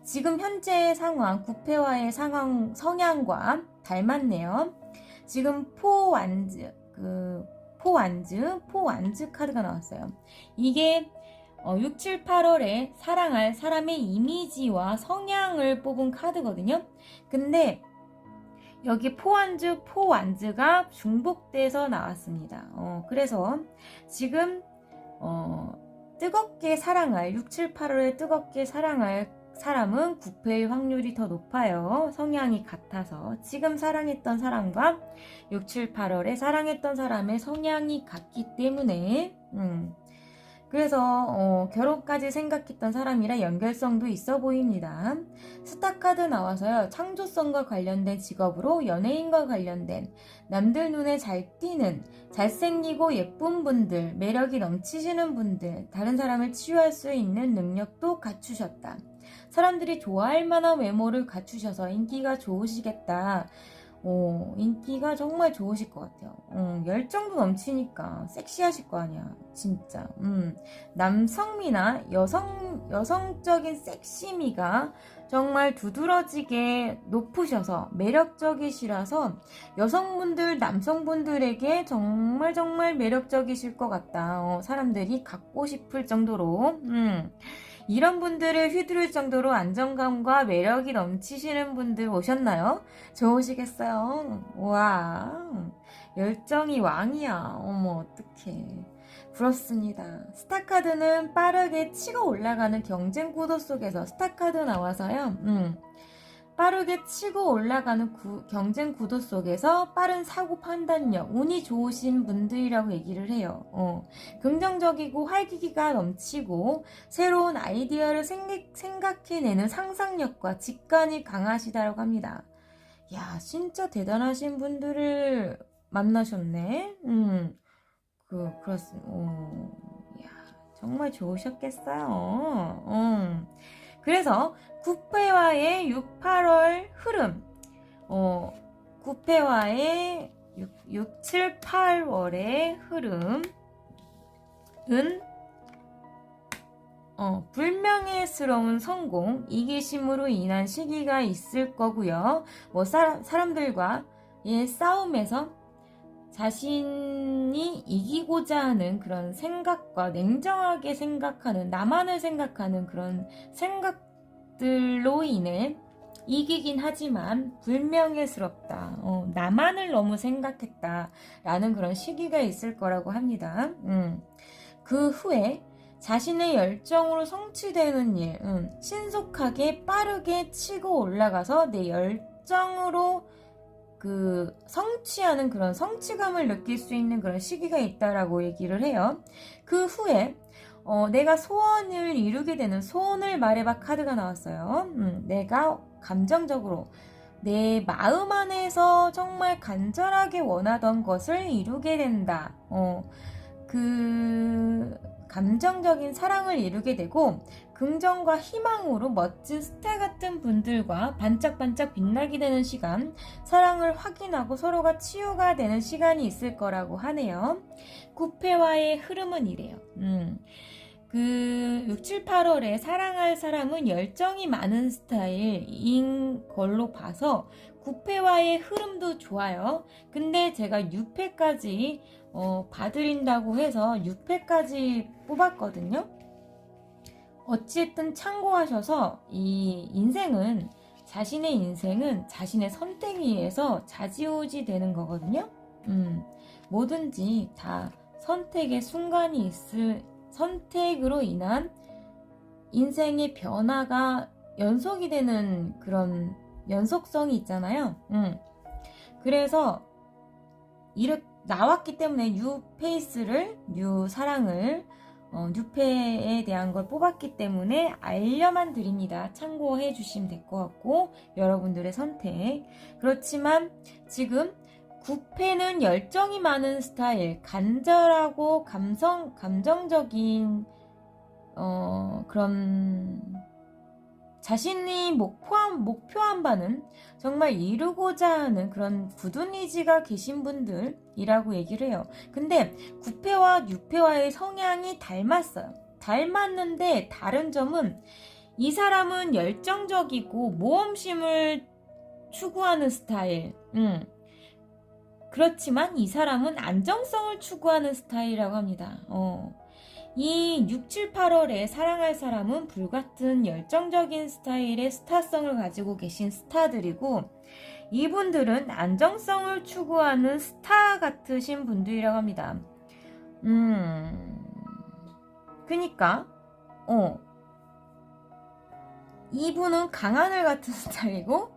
지금 현재의 상황, 구패와의 상황, 성향과 닮았네요. 지금 포완즈 카드가 나왔어요. 이게 6, 7, 8월에 사랑할 사람의 이미지와 성향을 뽑은 카드거든요. 근데 여기 포완즈가 중복돼서 나왔습니다. 그래서 지금 뜨겁게 사랑할 6, 7, 8월에 뜨겁게 사랑할 사람은 구패일 확률이 더 높아요. 성향이 같아서. 지금 사랑했던 사람과 6, 7, 8월에 사랑했던 사람의 성향이 같기 때문에 그래서 결혼까지 생각했던 사람이라 연결성도 있어 보입니다. 스타 카드 나와서요. 창조성과 관련된 직업으로 연예인과 관련된 남들 눈에 잘 띄는 잘생기고 예쁜 분들, 매력이 넘치시는 분들, 다른 사람을 치유할 수 있는 능력도 갖추셨다. 사람들이 좋아할 만한 외모를 갖추셔서 인기가 좋으시겠다. 인기가 정말 좋으실 것 같아요. 열정도 넘치니까 섹시하실 거 아니야. 진짜. 남성미나 여성적인 섹시미가 정말 두드러지게 높으셔서 매력적이시라서 여성분들, 남성분들에게 정말 매력적이실 것 같다. 사람들이 갖고 싶을 정도로. 이런 분들을 휘두를 정도로 안정감과 매력이 넘치시는 분들 오셨나요? 좋으시겠어요? 와, 열정이 왕이야. 어머, 어떡해. 부럽습니다. 스타카드는 빠르게 치고 올라가는 경쟁 구도 속에서 스타카드 나와서요. 빠르게 치고 올라가는 경쟁 구도 속에서 빠른 사고 판단력, 운이 좋으신 분들이라고 얘기를 해요. 긍정적이고 활기가 넘치고 새로운 아이디어를 생각해내는 상상력과 직관이 강하시다고 합니다. 야, 진짜 대단하신 분들을 만나셨네. 그렇습니다. 야, 정말 좋으셨겠어요. 그래서 구패와의 6, 8월 흐름, 9패와의 6, 7, 8월의 흐름은 불명예스러운 성공, 이기심으로 인한 시기가 있을 거고요. 뭐 사람들과의 싸움에서 자신이 이기고자 하는 그런 생각과 냉정하게 생각하는, 나만을 생각하는 그런 생각들로 인해 이기긴 하지만 불명예스럽다. 나만을 너무 생각했다. 라는 그런 시기가 있을 거라고 합니다. 그 후에 자신의 열정으로 성취되는 일, 신속하게 빠르게 치고 올라가서 내 열정으로 성취하는 그런 성취감을 느낄 수 있는 그런 시기가 있다라고 얘기를 해요. 그 후에 내가 소원을 이루게 되는 소원을 말해봐 카드가 나왔어요. 내가 감정적으로 내 마음 안에서 정말 간절하게 원하던 것을 이루게 된다. 감정적인 사랑을 이루게 되고 긍정과 희망으로 멋진 스타 같은 분들과 반짝반짝 빛나게 되는 시간, 사랑을 확인하고 서로가 치유가 되는 시간이 있을 거라고 하네요. 9패와의 흐름은 이래요. 6, 7, 8월에 사랑할 사람은 열정이 많은 스타일인 걸로 봐서 9패와의 흐름도 좋아요. 근데 제가 6패까지 봐드린다고 해서 6패까지 뽑았거든요. 어찌됐든 참고하셔서 자신의 인생은 자신의 선택에 의해서 좌지우지 되는 거거든요. 뭐든지 다 선택의 순간이 선택으로 인한 인생의 변화가 연속이 되는 그런 연속성이 있잖아요. 그래서 이렇게 나왔기 때문에 뉴 페이스를, 뉴 사랑을 뉴페에 대한 걸 뽑았기 때문에 알려만 드립니다. 참고해 주시면 될 것 같고, 여러분들의 선택. 그렇지만 지금 9패는 열정이 많은 스타일, 간절하고 감정적인 그런 자신이 목표한 바는 정말 이루고자 하는 그런 굳은 의지가 계신 분들이라고 얘기를 해요. 근데 9패와 6패와의 성향이 닮았어요. 닮았는데 다른 점은 이 사람은 열정적이고 모험심을 추구하는 스타일. 그렇지만 이 사람은 안정성을 추구하는 스타일이라고 합니다. 이 6, 7, 8월에 사랑할 사람은 불같은 열정적인 스타일의 스타성을 가지고 계신 스타들이고, 이분들은 안정성을 추구하는 스타 같으신 분들이라고 합니다. 그니까 이분은 강하늘 같은 스타일이고,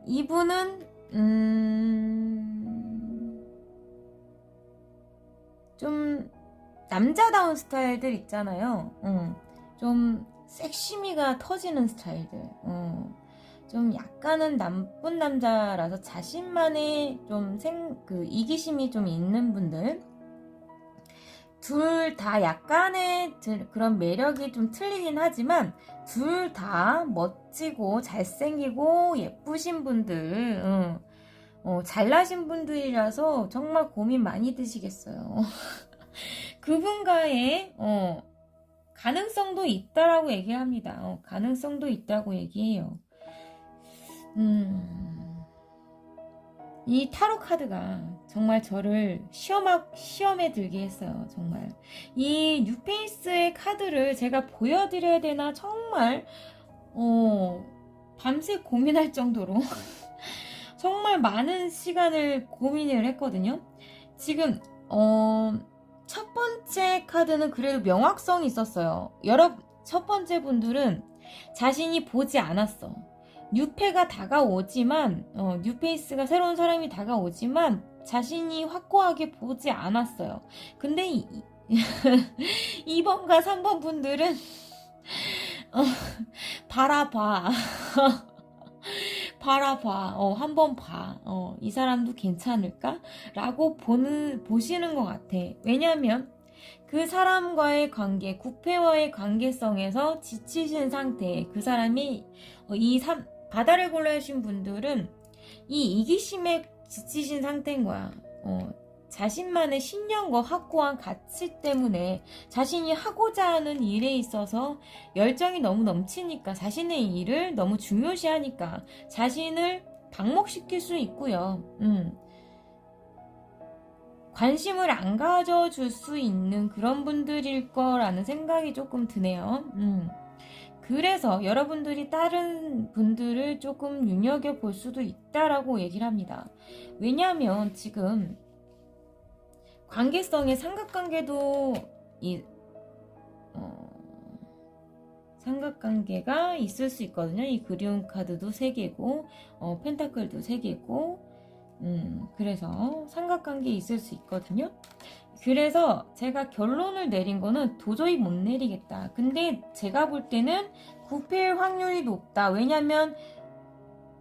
이분은 좀 남자다운 스타일들 있잖아요. 좀 섹시미가 터지는 스타일들. 좀 약간은 나쁜 남자라서 자신만의 좀 이기심이 좀 있는 분들. 둘 다 약간의 그런 매력이 좀 틀리긴 하지만 둘 다 멋지고 잘생기고 예쁘신 분들, 잘나신 분들이라서 정말 고민 많이 드시겠어요. 그분과의 가능성도 있다라고 얘기를 합니다. 가능성도 있다고 얘기해요. 이 타로 카드가 정말 저를 시험에 들게 했어요. 정말 이 뉴페이스의 카드를 제가 보여드려야 되나 정말 밤새 고민할 정도로 정말 많은 시간을 고민을 했거든요. 지금 첫 번째 카드는 그래도 명확성이 있었어요. 첫 번째 분들은 자신이 보지 않았어. 뉴페가 다가오지만, 뉴페이스가 새로운 사람이 다가오지만, 자신이 확고하게 보지 않았어요. 근데 2번과 3번 분들은, 바라봐. 한번 봐. 이 사람도 괜찮을까? 라고 보시는 것 같아. 왜냐면 그 사람과의 관계, 9패와의 관계성에서 지치신 상태, 그 사람이 바다를 골라주신 분들은 이 이기심에 지치신 상태인 거야. 자신만의 신념과 확고한 가치 때문에 자신이 하고자 하는 일에 있어서 열정이 너무 넘치니까, 자신의 일을 너무 중요시하니까 자신을 방목시킬 수 있고요. 관심을 안 가져줄 수 있는 그런 분들일 거라는 생각이 조금 드네요. 그래서 여러분들이 다른 분들을 조금 눈여겨볼 수도 있다라고 얘기를 합니다. 왜냐하면 지금 관계성의 삼각관계도 삼각관계가 있을 수 있거든요. 이 그리움 카드도 3개고 펜타클도 3개고 그래서 삼각관계 있을 수 있거든요. 그래서 제가 결론을 내린 거는 도저히 못 내리겠다. 근데 제가 볼 때는 9패일 확률이 높다. 왜냐면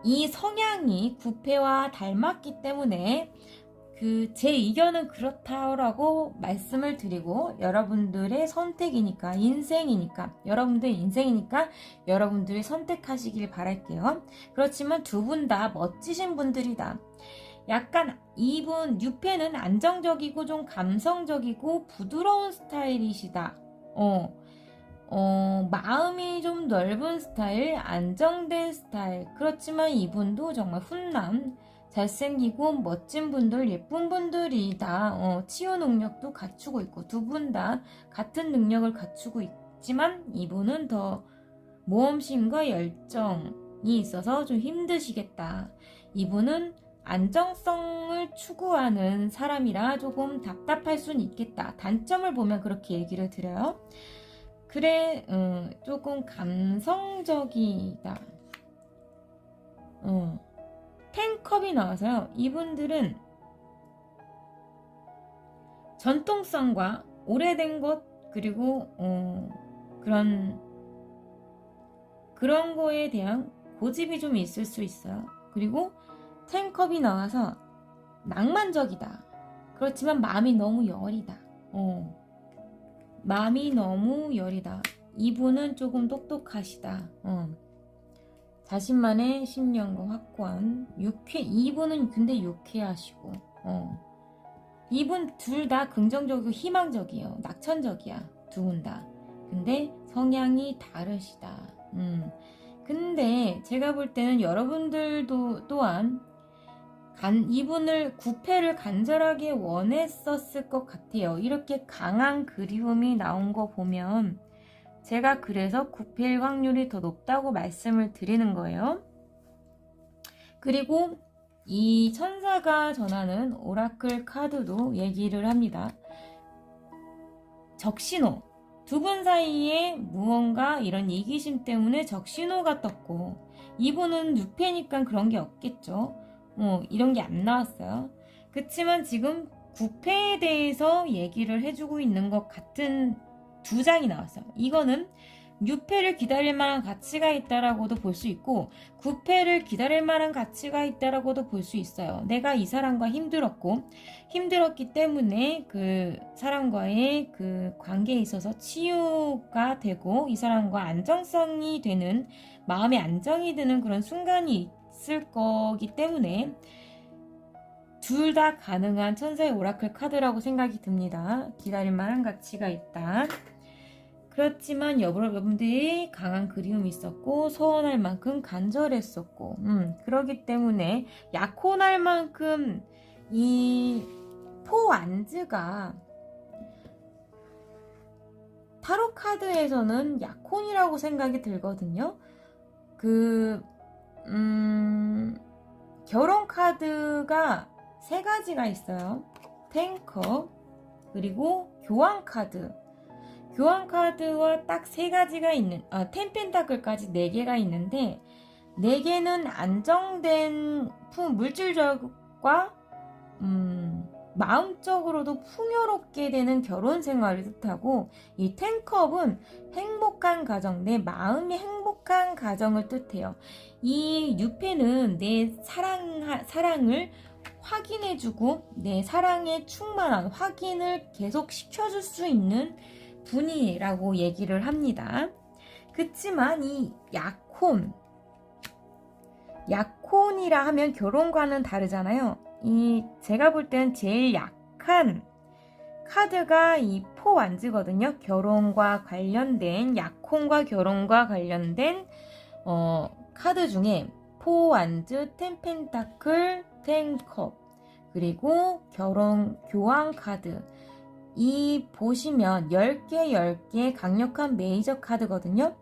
이 성향이 9패와 닮았기 때문에 제 의견은 그렇다라고 말씀을 드리고, 여러분들의 선택이니까, 여러분들의 인생이니까 여러분들이 선택하시길 바랄게요. 그렇지만 두 분 다 멋지신 분들이다. 약간 이분 6패는 안정적이고 좀 감성적이고 부드러운 스타일이시다. 마음이 좀 넓은 스타일, 안정된 스타일. 그렇지만 이분도 정말 훈남, 잘생기고 멋진 분들, 예쁜 분들이다. 치유 능력도 갖추고 있고, 두 분 다 같은 능력을 갖추고 있지만 이분은 더 모험심과 열정이 있어서 좀 힘드시겠다. 이분은 안정성을 추구하는 사람이라 조금 답답할 수는 있겠다. 단점을 보면 그렇게 얘기를 드려요. 그래, 조금 감성적이다. 10컵이 나와서요. 이분들은 전통성과 오래된 것, 그리고 그런 거에 대한 고집이 좀 있을 수 있어요. 그리고 10컵이 나와서 낭만적이다. 그렇지만 마음이 너무 여리다. 마음이 너무 여리다. 이분은 조금 똑똑하시다. 자신만의 신념과 확고한 이분은 근데 유쾌하시고 이분 둘 다 긍정적이고 희망적이에요. 낙천적이야. 두 분 다. 근데 성향이 다르시다. 근데 제가 볼 때는 여러분들도 또한 이분을 9패를 간절하게 원했었을 것 같아요. 이렇게 강한 그리움이 나온 거 보면 제가 그래서 9패일 확률이 더 높다고 말씀을 드리는 거예요. 그리고 이 천사가 전하는 오라클 카드도 얘기를 합니다. 적신호. 두 분 사이에 무언가 이런 이기심 때문에 적신호가 떴고 이분은 6패니까 그런 게 없겠죠. 이런 게 안 나왔어요. 그치만 지금 9패에 대해서 얘기를 해주고 있는 것 같은 두 장이 나왔어요. 이거는 6패를 기다릴 만한 가치가 있다라고도 볼 수 있고 9패를 기다릴 만한 가치가 있다라고도 볼 수 있어요. 내가 이 사람과 힘들었기 때문에 그 사람과의 그 관계에 있어서 치유가 되고 이 사람과 안정성이 되는 마음의 안정이 드는 그런 순간이 있을 거기 때문에 둘 다 가능한 천사의 오라클 카드라고 생각이 듭니다. 기다릴 만한 가치가 있다. 그렇지만 여러분들이 강한 그리움이 있었고 소원할 만큼 간절했었고 그러기 때문에 약혼할 만큼 이 포완즈가 타로 카드에서는 약혼이라고 생각이 들거든요. 결혼 카드가 3가지가 있어요. 탱커 그리고 교환 카드. 교환 카드와 딱 3가지가 있는 텐펜타클까지 4개가 있는데 4개는 안정된 물질적과 마음적으로도 풍요롭게 되는 결혼 생활을 뜻하고 이 10컵은 행복한 가정, 내 마음이 행복한 가정을 뜻해요. 이 6패는 내 사랑을 확인해주고 내 사랑에 충만한 확인을 계속 시켜줄 수 있는 분이라고 얘기를 합니다. 그치만 이 약혼이라 하면 결혼과는 다르잖아요. 제가 볼 때는 제일 약한 카드가 이 포완즈거든요. 약혼과 결혼과 관련된 카드 중에 포완즈, 텐펜타클, 10컵 그리고 교환 카드 보시면 10개 강력한 메이저 카드거든요.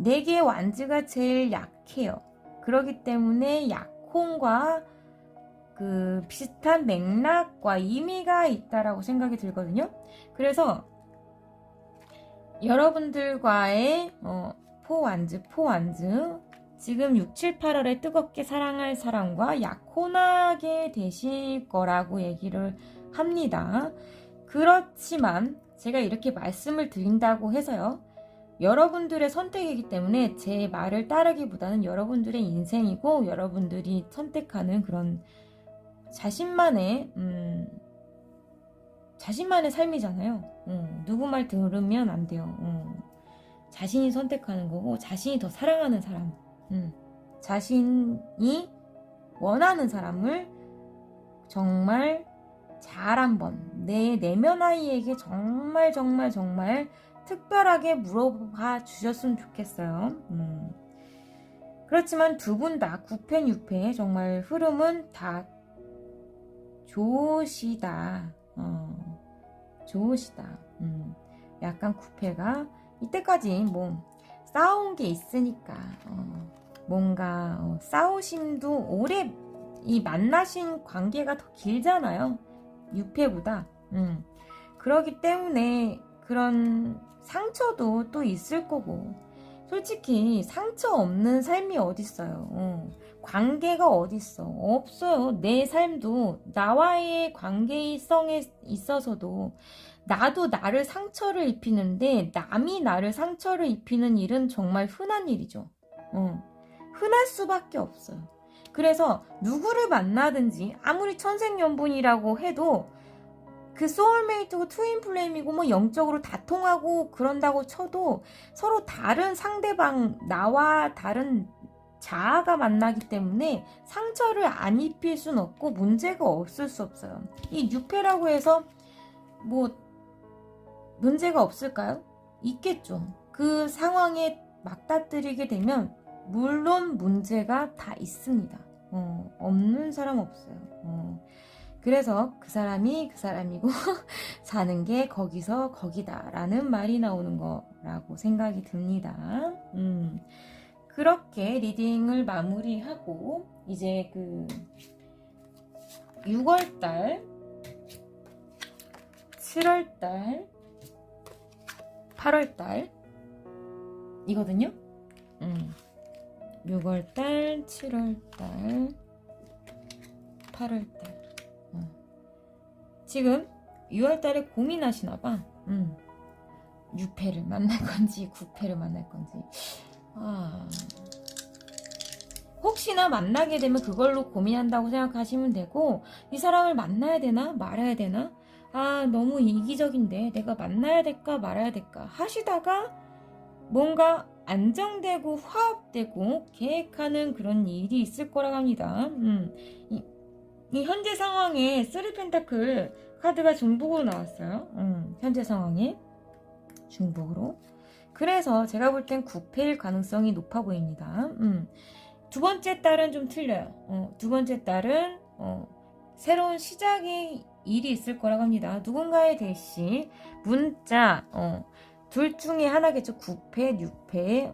4개의 완즈가 제일 약해요. 그렇기 때문에 약혼과 그 비슷한 맥락과 의미가 있다라고 생각이 들거든요. 그래서 여러분들과의 포완즈 지금 6, 7, 8월에 뜨겁게 사랑할 사람과 약혼하게 되실 거라고 얘기를 합니다. 그렇지만 제가 이렇게 말씀을 드린다고 해서요. 여러분들의 선택이기 때문에 제 말을 따르기보다는 여러분들의 인생이고 여러분들이 선택하는 그런 자신만의 삶이잖아요. 누구 말 들으면 안 돼요. 자신이 선택하는 거고 자신이 더 사랑하는 사람 자신이 원하는 사람을 정말 잘 한번 내 내면 아이에게 정말 특별하게 물어봐 주셨으면 좋겠어요. 그렇지만 두 분 다 9패, 6패 정말 흐름은 다 좋으시다. 좋으시다. 약간 9패가 이때까지 뭐 싸운 게 있으니까 뭔가 싸우심도 오래 이 만나신 관계가 더 길잖아요. 6패보다. 그러기 때문에 그런 상처도 또 있을 거고 솔직히 상처 없는 삶이 어딨어요. 관계가 어딨어. 없어요. 내 삶도 나와의 관계성에 있어서도 나도 나를 상처를 입히는데 남이 나를 상처를 입히는 일은 정말 흔한 일이죠. 흔할 수밖에 없어요. 그래서 누구를 만나든지 아무리 천생연분이라고 해도 그 소울메이트고 트윈 플레임이고 뭐 영적으로 다 통하고 그런다고 쳐도 서로 다른 상대방, 나와 다른 자아가 만나기 때문에 상처를 안 입힐 순 없고 문제가 없을 수 없어요. 이 뉴페라고 해서 뭐 문제가 없을까요? 있겠죠. 그 상황에 맞닥뜨리게 되면 물론 문제가 다 있습니다. 없는 사람 없어요. 그래서 그 사람이 그 사람이고 사는 게 거기서 거기다 라는 말이 나오는 거라고 생각이 듭니다. 그렇게 리딩을 마무리하고 이제 그 6월달, 7월달, 8월달 이거든요. 6월달, 7월달, 8월달. 지금 6월달에 고민하시나봐. 6패를 만날 건지 9패를 만날 건지. 혹시나 만나게 되면 그걸로 고민한다고 생각하시면 되고, 이 사람을 만나야 되나 말아야 되나, 너무 이기적인데 내가 만나야 될까 말아야 될까 하시다가 뭔가 안정되고 화합되고 계획하는 그런 일이 있을 거라고 합니다. 이 현재 상황에 3 펜타클 카드가 중복으로 나왔어요. 현재 상황에 중복으로. 그래서 제가 볼 땐 9패일 가능성이 높아 보입니다. 두 번째 달은 좀 틀려요. 두 번째 달은 새로운 시작의 일이 있을 거라고 합니다. 누군가의 대시, 문자, 둘 중에 하나겠죠. 9패, 6패.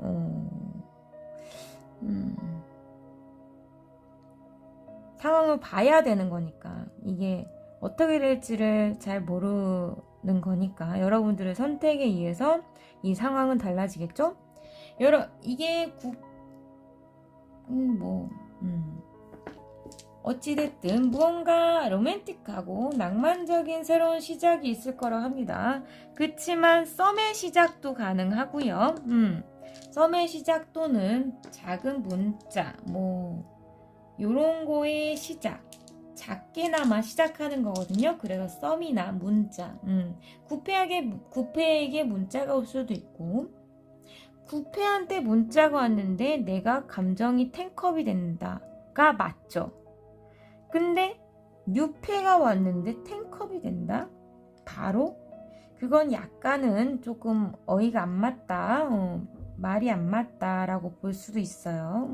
상황을 봐야 되는 거니까 이게 어떻게 될지를 잘 모르는 거니까 여러분들의 선택에 의해서 이 상황은 달라지겠죠? 이게 어찌됐든 무언가 로맨틱하고 낭만적인 새로운 시작이 있을 거라고 합니다. 그치만 썸의 시작도 가능하고요. 썸의 시작 또는 작은 문자 요런 거의 시작, 작게나마 시작하는 거거든요. 그래서 썸이나 문자, 구패에게 문자가 올 수도 있고, 구패한테 문자가 왔는데 내가 감정이 텐컵이 된다가 맞죠. 근데 뉴패가 왔는데 텐컵이 된다? 바로? 그건 약간은 조금 어이가 안 맞다, 말이 안 맞다라고 볼 수도 있어요.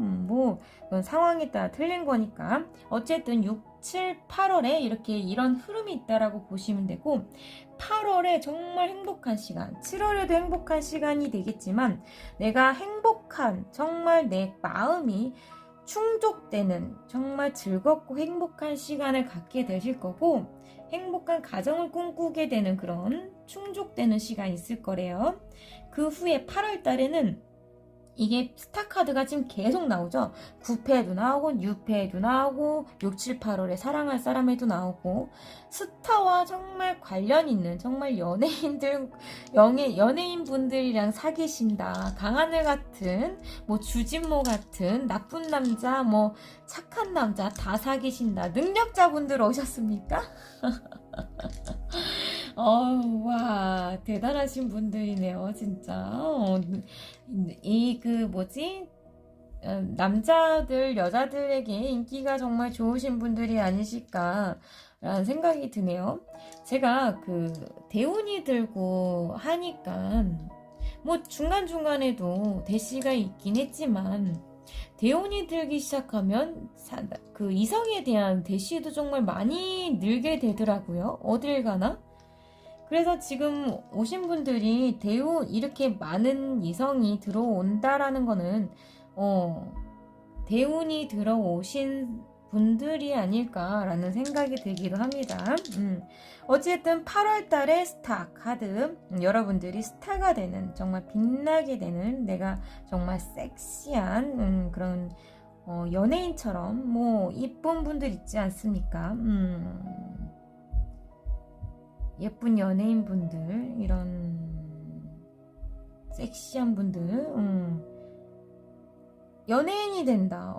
이건 상황에 따라 틀린 거니까. 어쨌든 6, 7, 8월에 이렇게 이런 흐름이 있다라고 보시면 되고, 8월에 정말 행복한 시간, 7월에도 행복한 시간이 되겠지만 내가 행복한, 정말 내 마음이 충족되는 정말 즐겁고 행복한 시간을 갖게 되실 거고, 행복한 가정을 꿈꾸게 되는 그런 충족되는 시간이 있을 거래요. 그 후에 8월 달에는 이게 스타카드가 지금 계속 나오죠. 9패에도 나오고 6패에도 나오고 6, 7, 8월에 사랑할 사람에도 나오고, 스타와 정말 관련 있는 정말 연예인분들이랑 사귀신다, 강하늘 같은 주진모 같은 나쁜 남자, 착한 남자 다 사귀신다, 능력자분들 오셨습니까? 와, 대단하신 분들이네요, 진짜. 남자들, 여자들에게 인기가 정말 좋으신 분들이 아니실까라는 생각이 드네요. 제가 대운이 들고 하니까, 중간중간에도 대시가 있긴 했지만, 대운이 들기 시작하면 이성에 대한 대시도 정말 많이 늘게 되더라고요. 어딜 가나? 그래서 지금 오신 분들이 이렇게 많은 이성이 들어온다라는 거는 대운이 들어오신 분들이 아닐까라는 생각이 들기도 합니다. 어쨌든 8월 달에 스타 카드, 여러분들이 스타가 되는, 정말 빛나게 되는, 내가 정말 섹시한 그런 연예인처럼 이쁜 분들 있지 않습니까? 예쁜 연예인분들, 이런 섹시한 분들, 연예인이 된다.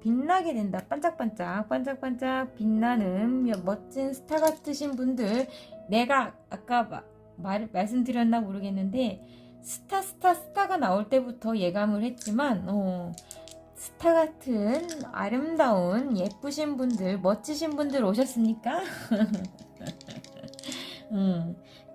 빛나게 된다. 반짝반짝 반짝반짝 빛나는 멋진 스타 같으신 분들, 내가 아까 말씀드렸나 모르겠는데 스타가 나올 때부터 예감을 했지만 스타 같은 아름다운 예쁘신 분들, 멋지신 분들 오셨으니까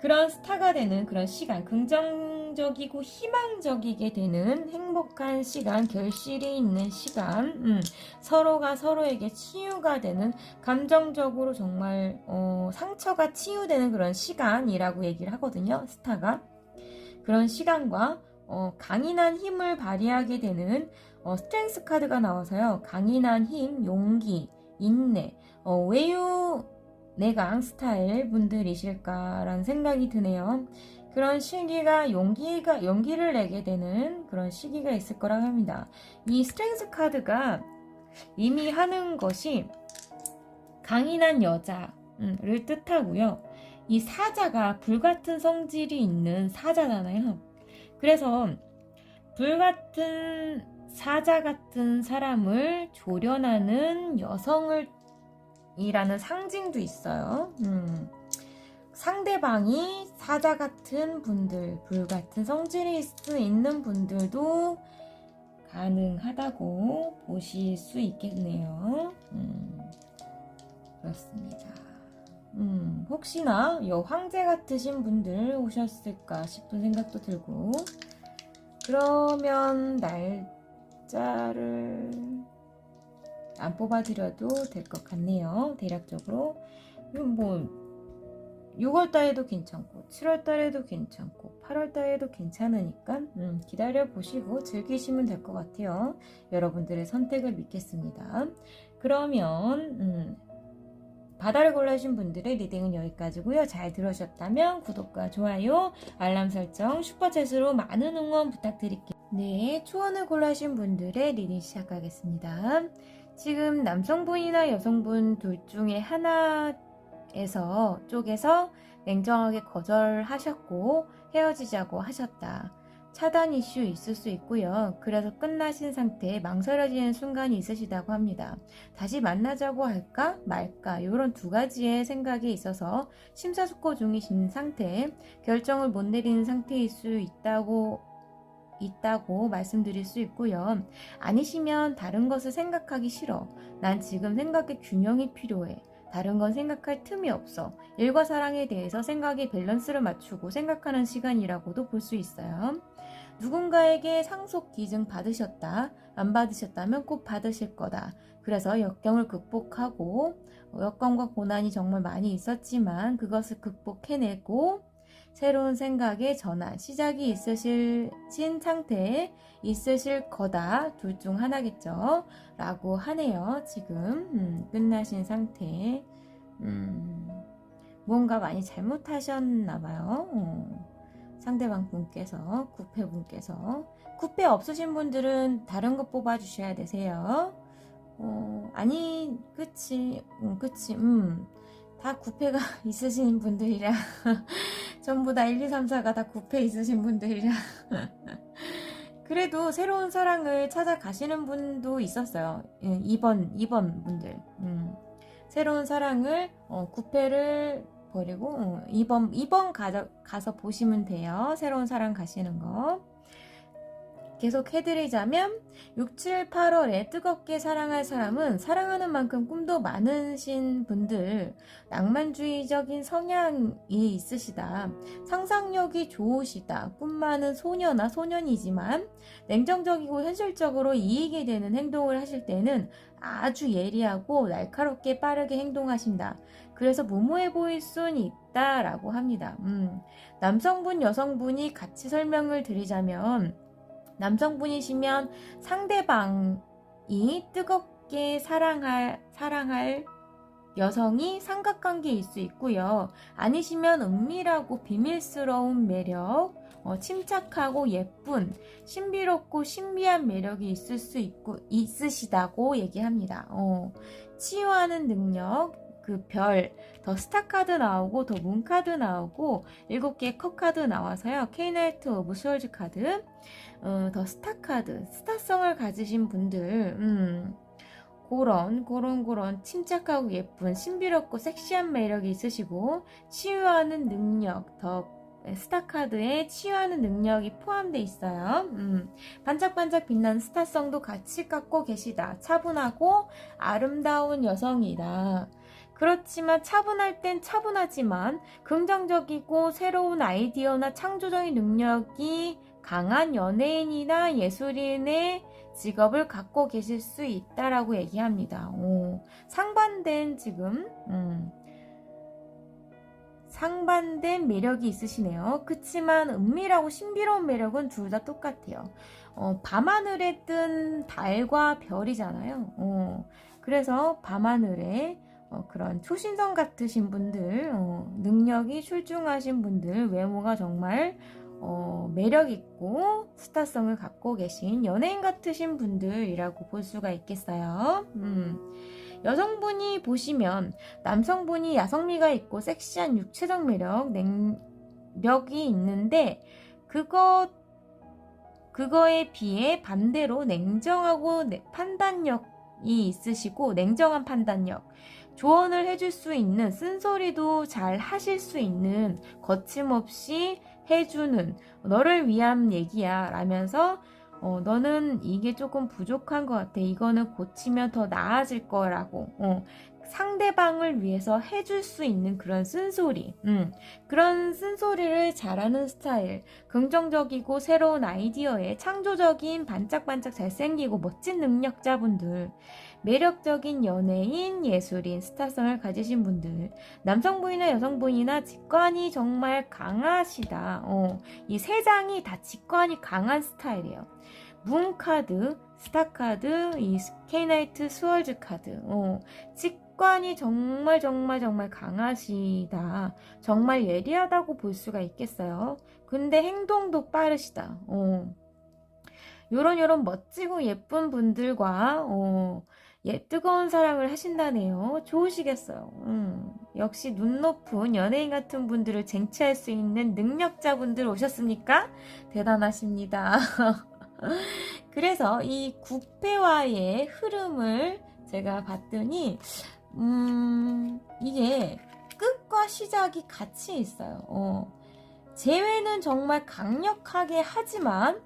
그런 스타가 되는 그런 시간, 긍정적이고 희망적이게 되는 행복한 시간, 결실이 있는 시간, 서로가 서로에게 치유가 되는, 감정적으로 정말 상처가 치유되는 그런 시간이라고 얘기를 하거든요. 스타가. 그런 시간과 강인한 힘을 발휘하게 되는 스트렝스 카드가 나와서요. 강인한 힘, 용기, 인내, 외유 내강 스타일 분들이실까라는 생각이 드네요. 그런 시기가 용기를 내게 되는 그런 시기가 있을 거라고 합니다. 이 스트렝스 카드가 의미하는 것이 강인한 여자를 뜻하고요. 이 사자가 불같은 성질이 있는 사자잖아요. 그래서 불같은 사자 같은 사람을 조련하는 여성을 이라는 상징도 있어요. 상대방이 사자 같은 분들, 불 같은 성질이 있는 분들도 가능하다고 보실 수 있겠네요. 그렇습니다. 혹시나 황제 같으신 분들 오셨을까 싶은 생각도 들고, 그러면 날짜를 안 뽑아드려도 될 것 같네요. 대략적으로. 뭐 6월달에도 괜찮고 7월달에도 괜찮고 8월달에도 괜찮으니까 기다려보시고 즐기시면 될 것 같아요. 여러분들의 선택을 믿겠습니다. 그러면 바다를 골라주신 분들의 리딩은 여기까지고요. 잘 들으셨다면 구독과 좋아요, 알람 설정, 슈퍼챗으로 많은 응원 부탁드릴게요. 네, 초원을 골라주신 분들의 리딩 시작하겠습니다. 지금 남성분이나 여성분 둘 중에 하나에서 쪽에서 냉정하게 거절하셨고 헤어지자고 하셨다. 차단 이슈 있을 수 있고요. 그래서 끝나신 상태에 망설여지는 순간이 있으시다고 합니다. 다시 만나자고 할까 말까 이런 두 가지의 생각이 있어서 심사숙고 중이신 상태, 결정을 못 내리는 상태일 수 있다고 말씀드릴 수 있고요. 아니시면 다른 것을 생각하기 싫어. 난 지금 생각의 균형이 필요해. 다른 건 생각할 틈이 없어. 일과 사랑에 대해서 생각의 밸런스를 맞추고 생각하는 시간이라고도 볼 수 있어요. 누군가에게 상속 기증 받으셨다. 안 받으셨다면 꼭 받으실 거다. 그래서 역경을 극복하고, 역경과 고난이 정말 많이 있었지만 그것을 극복해내고 새로운 생각의 전환, 시작이 있으신 상태에 있으실 거다. 둘 중 하나겠죠. 라고 하네요. 지금 끝나신 상태. 뭔가 많이 잘못하셨나봐요. 상대방 분께서, 구패분께서. 구패 없으신 분들은 다른 거 뽑아주셔야 되세요. 아니, 그치. 다 구패가 있으신 분들이라 전부 다 1, 2, 3, 4가 다 구패 있으신 분들이라 그래도 새로운 사랑을 찾아가시는 분도 있었어요. 2번 분들. 새로운 사랑을 구패를 버리고 2번 가서 보시면 돼요. 새로운 사랑 가시는 거. 계속 해드리자면 6, 7, 8월에 뜨겁게 사랑할 사람은 사랑하는 만큼 꿈도 많으신 분들, 낭만주의적인 성향이 있으시다. 상상력이 좋으시다. 꿈 많은 소녀나 소년이지만 냉정적이고 현실적으로 이익이 되는 행동을 하실 때는 아주 예리하고 날카롭게 빠르게 행동하신다. 그래서 무모해 보일 수는 있다라고 합니다. 남성분, 여성분이 같이 설명을 드리자면 남성분이시면 상대방이 뜨겁게 사랑할 여성이 삼각관계일 수 있고요. 아니시면 은밀하고 비밀스러운 매력, 침착하고 예쁜, 신비롭고 신비한 매력이 있으시다고 얘기합니다. 치유하는 능력, 그 별, 더 스타 카드 나오고 더 문 카드 나오고 7개의 컵 카드 나와서요. K-나이트 오브 스월즈 카드, 더 스타 카드, 스타성을 가지신 분들, 그런 침착하고 예쁜 신비롭고 섹시한 매력이 있으시고 치유하는 능력, 더 스타카드에 치유하는 능력이 포함되어 있어요. 반짝반짝 빛나는 스타성도 같이 갖고 계시다. 차분하고 아름다운 여성이다. 그렇지만 차분할 땐 차분하지만 긍정적이고 새로운 아이디어나 창조적인 능력이 강한 연예인이나 예술인의 직업을 갖고 계실 수 있다라고 얘기합니다. 상반된 상반된 매력이 있으시네요. 그치만 은밀하고 신비로운 매력은 둘 다 똑같아요. 밤하늘에 뜬 달과 별이잖아요. 그래서 밤하늘에 그런 초신성 같으신 분들, 능력이 출중하신 분들, 외모가 정말 매력있고 스타성을 갖고 계신 연예인 같으신 분들이라고 볼 수가 있겠어요. 여성분이 보시면 남성분이 야성미가 있고 섹시한 육체적 매력이 있는데 그거에 비해 반대로 냉정하고 판단력이 있으시고 냉정한 판단력, 조언을 해줄 수 있는, 쓴소리도 잘 하실 수 있는, 거침없이 해주는, 너를 위한 얘기야 라면서 너는 이게 조금 부족한 것 같아. 이거는 고치면 더 나아질 거라고. 상대방을 위해서 해줄 수 있는 그런 쓴소리. 그런 쓴소리를 잘하는 스타일. 긍정적이고 새로운 아이디어에 창조적인 반짝반짝 잘생기고 멋진 능력자분들. 매력적인 연예인, 예술인, 스타성을 가지신 분들. 남성분이나 여성분이나 직관이 정말 강하시다. 이 세 장이 다 직관이 강한 스타일이에요. 문카드, 스타카드, 이 K-나이트 스월즈 카드. 직관이 정말 강하시다. 정말 예리하다고 볼 수가 있겠어요. 근데 행동도 빠르시다. 요런 멋지고 예쁜 분들과 뜨거운 사랑을 하신다네요. 좋으시겠어요. 역시 눈 높은 연예인 같은 분들을 쟁취할 수 있는 능력자분들 오셨습니까? 대단하십니다. 그래서 이 구패와의 흐름을 제가 봤더니 이게 끝과 시작이 같이 있어요. 재회는 정말 강력하게 하지만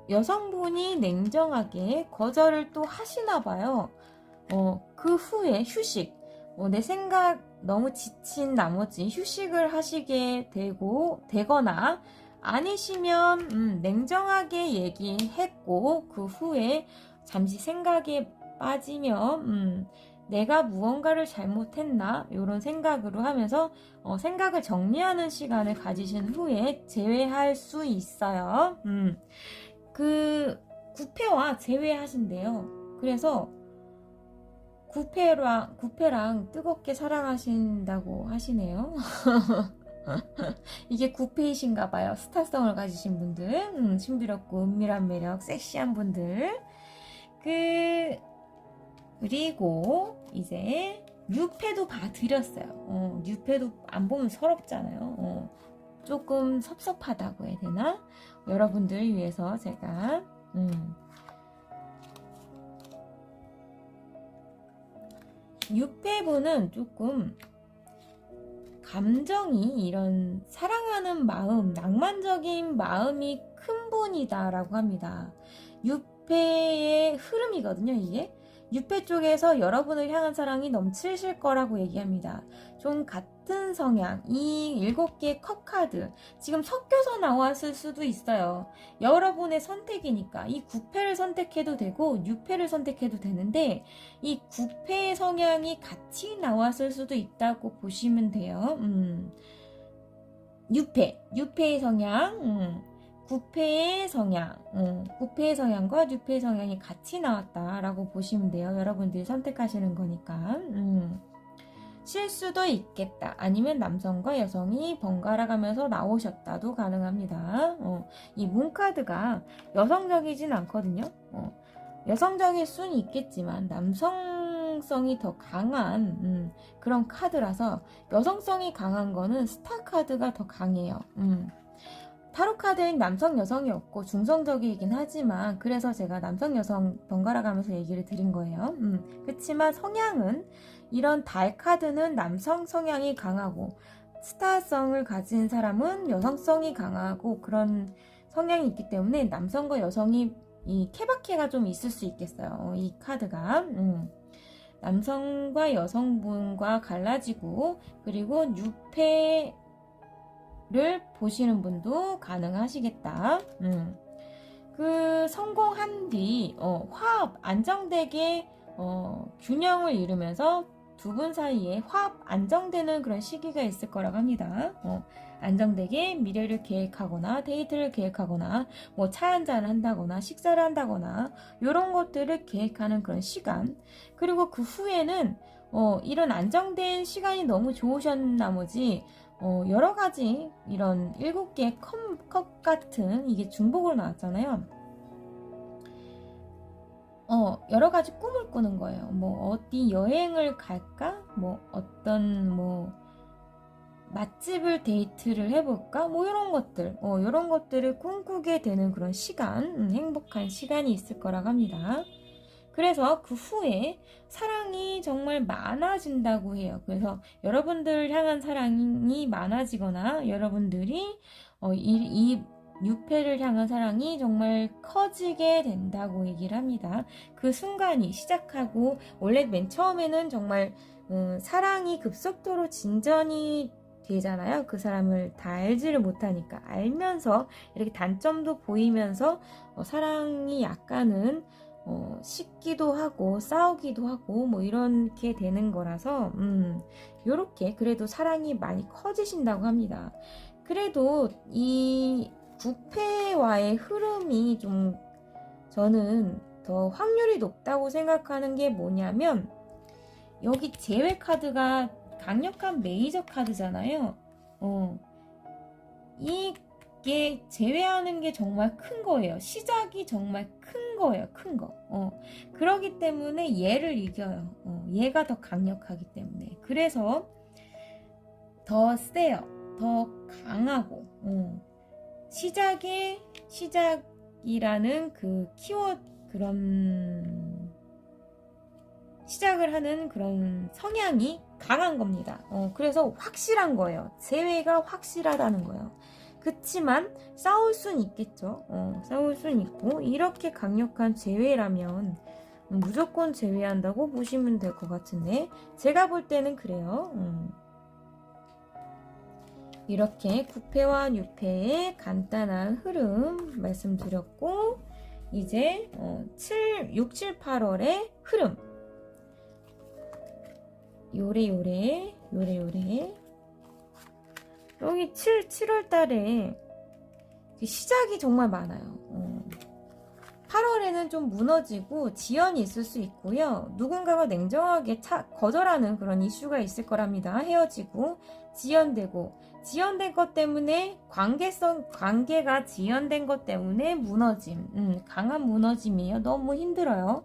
여성분이 냉정하게 거절을 또 하시나 봐요. 그 후에 휴식, 내 생각 너무 지친 나머지 휴식을 하시게 되거나 아니시면 냉정하게 얘기했고 그 후에 잠시 생각에 빠지면 내가 무언가를 잘못했나 이런 생각으로 하면서 생각을 정리하는 시간을 가지신 후에 재회할 수 있어요. 그 구패와 재회하신대요. 그래서 구패랑 뜨겁게 사랑하신다고 하시네요. 이게 구패이신가 봐요. 스타성을 가지신 분들, 신비롭고 은밀한 매력, 섹시한 분들. 그리고 이제 뉴패도 봐드렸어요. 뉴패도 안 보면 서럽잖아요. 조금 섭섭하다고 해야 되나? 여러분들 위해서 제가 뉴패분은 조금 감정이 이런 사랑하는 마음, 낭만적인 마음이 큰 분이다라고 합니다. 유패의 흐름이거든요, 이게. 유패 쪽에서 여러분을 향한 사랑이 넘치실 거라고 얘기합니다. 좀 같은 성향, 이 7개의 컵 카드 지금 섞여서 나왔을 수도 있어요. 여러분의 선택이니까 이 9패를 선택해도 되고 6패를 선택해도 되는데 이 9패의 성향이 같이 나왔을 수도 있다고 보시면 돼요. 6패의 성향, 9패의 성향, 9패의 성향과 6패의 성향이 같이 나왔다라고 보시면 돼요. 여러분들이 선택하시는 거니까. 실수도 있겠다. 아니면 남성과 여성이 번갈아 가면서 나오셨다도 가능합니다. 이 문카드가 여성적이진 않거든요. 여성적일 수는 있겠지만 남성스러운 여성성이 더 강한 그런 카드라서 여성성이 강한 거는 스타 카드가 더 강해요. 타로 카드엔 남성 여성이 없고 중성적이긴 하지만 그래서 제가 남성 여성 번갈아 가면서 얘기를 드린 거예요. 그렇지만 성향은 이런 달 카드는 남성 성향이 강하고 스타성을 가진 사람은 여성성이 강하고 그런 성향이 있기 때문에 남성과 여성이 이 케바케가 좀 있을 수 있겠어요. 이 카드가 남성과 여성분과 갈라지고 그리고 뉴페를 보시는 분도 가능하시겠다. 그 성공한 뒤 화합 안정되게 균형을 이루면서 두 분 사이에 화합 안정되는 그런 시기가 있을 거라고 합니다. 안정되게 미래를 계획하거나 데이트를 계획하거나 뭐 차 한잔을 한다거나 식사를 한다거나 이런 것들을 계획하는 그런 시간. 그리고 그 후에는 이런 안정된 시간이 너무 좋으신 나머지 여러 가지 이런 7개의 컵 같은 이게 중복으로 나왔잖아요. 여러 가지 꿈을 꾸는 거예요. 뭐 어디 여행을 갈까? 뭐 어떤 뭐 맛집을 데이트를 해볼까? 뭐 이런 것들, 이런 것들을 꿈꾸게 되는 그런 시간, 행복한 시간이 있을 거라고 합니다. 그래서 그 후에 사랑이 정말 많아진다고 해요. 그래서 여러분들 향한 사랑이 많아지거나 여러분들이 이 뉴페를 향한 사랑이 정말 커지게 된다고 얘기를 합니다. 그 순간이 시작하고 원래 맨 처음에는 정말 사랑이 급속도로 진전이 되잖아요. 그 사람을 다 알지를 못하니까 알면서 이렇게 단점도 보이면서 사랑이 약간은 식기도 하고 싸우기도 하고 뭐 이렇게 되는 거라서 요렇게 그래도 사랑이 많이 커지신다고 합니다. 그래도 이 부패와의 흐름이 좀 저는 더 확률이 높다고 생각하는 게 뭐냐면 여기 제외 카드가 강력한 메이저 카드잖아요. 이게 제외하는 게 정말 큰 거예요. 시작이 정말 큰 거예요. 큰 거. 그러기 때문에 얘를 이겨요. 얘가 더 강력하기 때문에. 그래서 더 세요. 더 강하고. 시작이라는 그 키워드 그런 시작을 하는 그런 성향이 강한 겁니다. 그래서 확실한 거예요. 재회가 확실하다는 거예요. 그치만 싸울 순 있겠죠. 싸울 순 있고 이렇게 강력한 재회라면 무조건 재회한다고 보시면 될 것 같은데 제가 볼 때는 그래요. 이렇게 9패와 6패의 간단한 흐름 말씀드렸고 이제 6, 7, 8월의 흐름 요래 여기 7월 달에 시작이 정말 많아요. 8월에는 좀 무너지고 지연이 있을 수 있고요. 누군가가 냉정하게 거절하는 그런 이슈가 있을 거랍니다. 헤어지고 지연된 것 때문에 관계가 지연된 것 때문에 무너짐, 강한 무너짐이에요. 너무 힘들어요.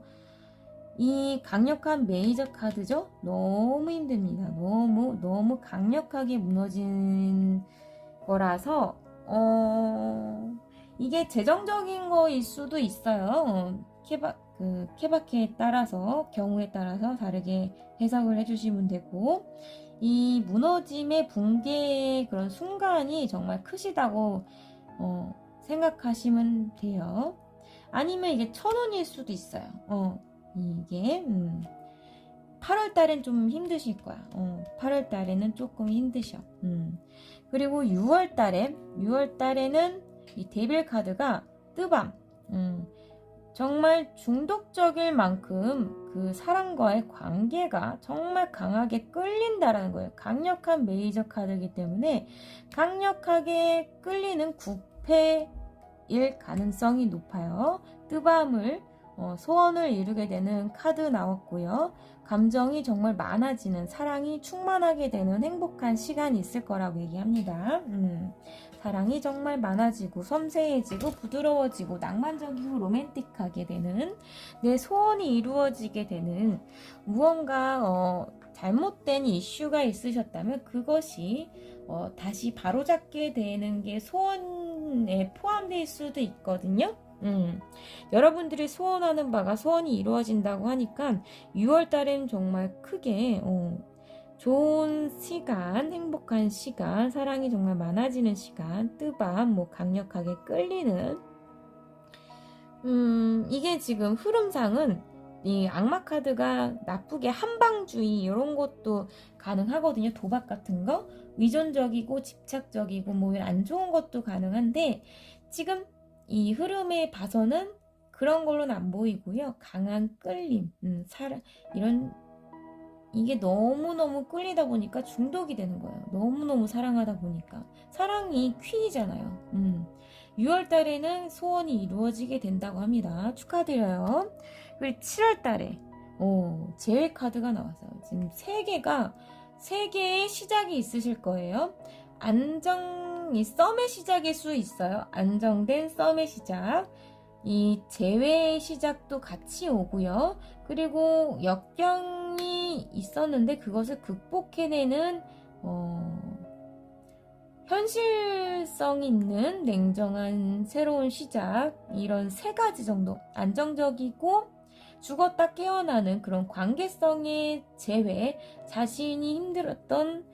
이 강력한 메이저 카드죠. 너무 힘듭니다. 너무 강력하게 무너진 거라서 이게 재정적인 거일 수도 있어요. 케바케에 따라서 경우에 따라서 다르게 해석을 해주시면 되고 이 무너짐의 붕괴의 그런 순간이 정말 크시다고 생각하시면 돼요. 아니면 이게 천운일 수도 있어요. 이게 8월 달엔 좀 힘드실 거야. 8월 달에는 조금 힘드셔. 그리고 6월 달에는 이 데빌 카드가 뜨밤. 정말 중독적일 만큼 그 사람과의 관계가 정말 강하게 끌린다라는 거예요. 강력한 메이저 카드이기 때문에 강력하게 끌리는 9패일 가능성이 높아요. 뜨밤을 소원을 이루게 되는 카드 나왔고요. 감정이 정말 많아지는 사랑이 충만하게 되는 행복한 시간이 있을 거라고 얘기합니다. 사랑이 정말 많아지고 섬세해지고 부드러워지고 낭만적이고 로맨틱하게 되는, 내 소원이 이루어지게 되는, 무언가 잘못된 이슈가 있으셨다면 그것이 다시 바로잡게 되는 게 소원에 포함될 수도 있거든요. 여러분들이 소원하는 바가 소원이 이루어진다고 하니까 6월달엔 정말 크게 좋은 시간, 행복한 시간, 사랑이 정말 많아지는 시간, 뜨밤, 강력하게 끌리는, 이게 지금 흐름상은 이 악마 카드가 나쁘게 한방주의 이런 것도 가능하거든요. 도박 같은 거, 위존적이고 집착적이고 안 좋은 것도 가능한데, 지금 이 흐름에 봐서는 그런 걸로는 안 보이고요. 강한 끌림, 이게 너무너무 끌리다 보니까 중독이 되는 거예요. 너무너무 사랑하다 보니까. 사랑이 퀸이잖아요. 6월 달에는 소원이 이루어지게 된다고 합니다. 축하드려요. 그리고 7월 달에 제외 카드가 나왔어요. 지금 3개의 시작이 있으실 거예요. 이 썸의 시작일 수 있어요. 안정된 썸의 시작. 이 재회의 시작도 같이 오고요. 그리고 역경이 있었는데 그것을 극복해내는 현실성 있는 냉정한 새로운 시작, 이런 3가지 정도, 안정적이고 죽었다 깨어나는 그런 관계성의 재회, 자신이 힘들었던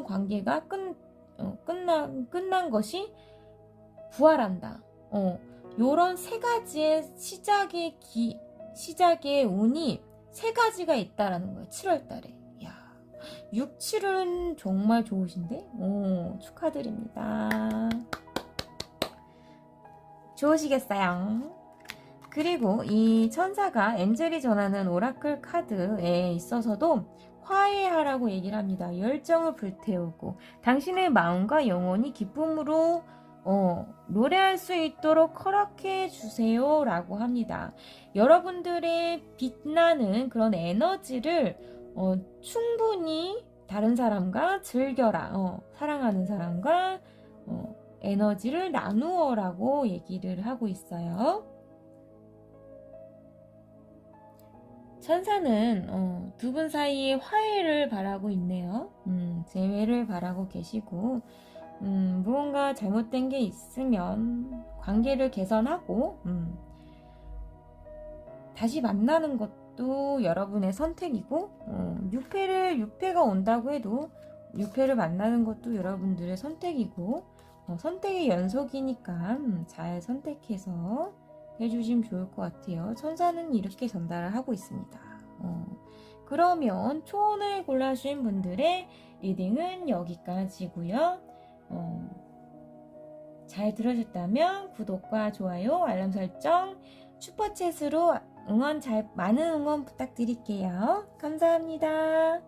관계가 끝난 것이 부활한다. 요런 3가지의 시작의 운이 3가지가 있다라는 거예요. 7월 달에. 6, 7은 정말 좋으신데? 축하드립니다. 좋으시겠어요? 그리고 이 천사가 엔젤이 전하는 오라클 카드에 있어서도 화해하라고 얘기를 합니다. 열정을 불태우고 당신의 마음과 영혼이 기쁨으로 노래할 수 있도록 허락해 주세요 라고 합니다. 여러분들의 빛나는 그런 에너지를 충분히 다른 사람과 즐겨라. 사랑하는 사람과 에너지를 나누어라고 얘기를 하고 있어요. 천사는 두 분 사이에 화해를 바라고 있네요. 재회를 바라고 계시고, 무언가 잘못된 게 있으면 관계를 개선하고 다시 만나는 것도 여러분의 선택이고, 6회가 온다고 해도 6회를 만나는 것도 여러분들의 선택이고, 선택의 연속이니까 잘 선택해서 해주시면 좋을 것 같아요. 천사는 이렇게 전달을 하고 있습니다. 그러면 초혼을 골라주신 분들의 리딩은 여기까지고요. 잘 들어주셨다면 구독과 좋아요, 알람 설정, 슈퍼챗으로 많은 응원 부탁드릴게요. 감사합니다.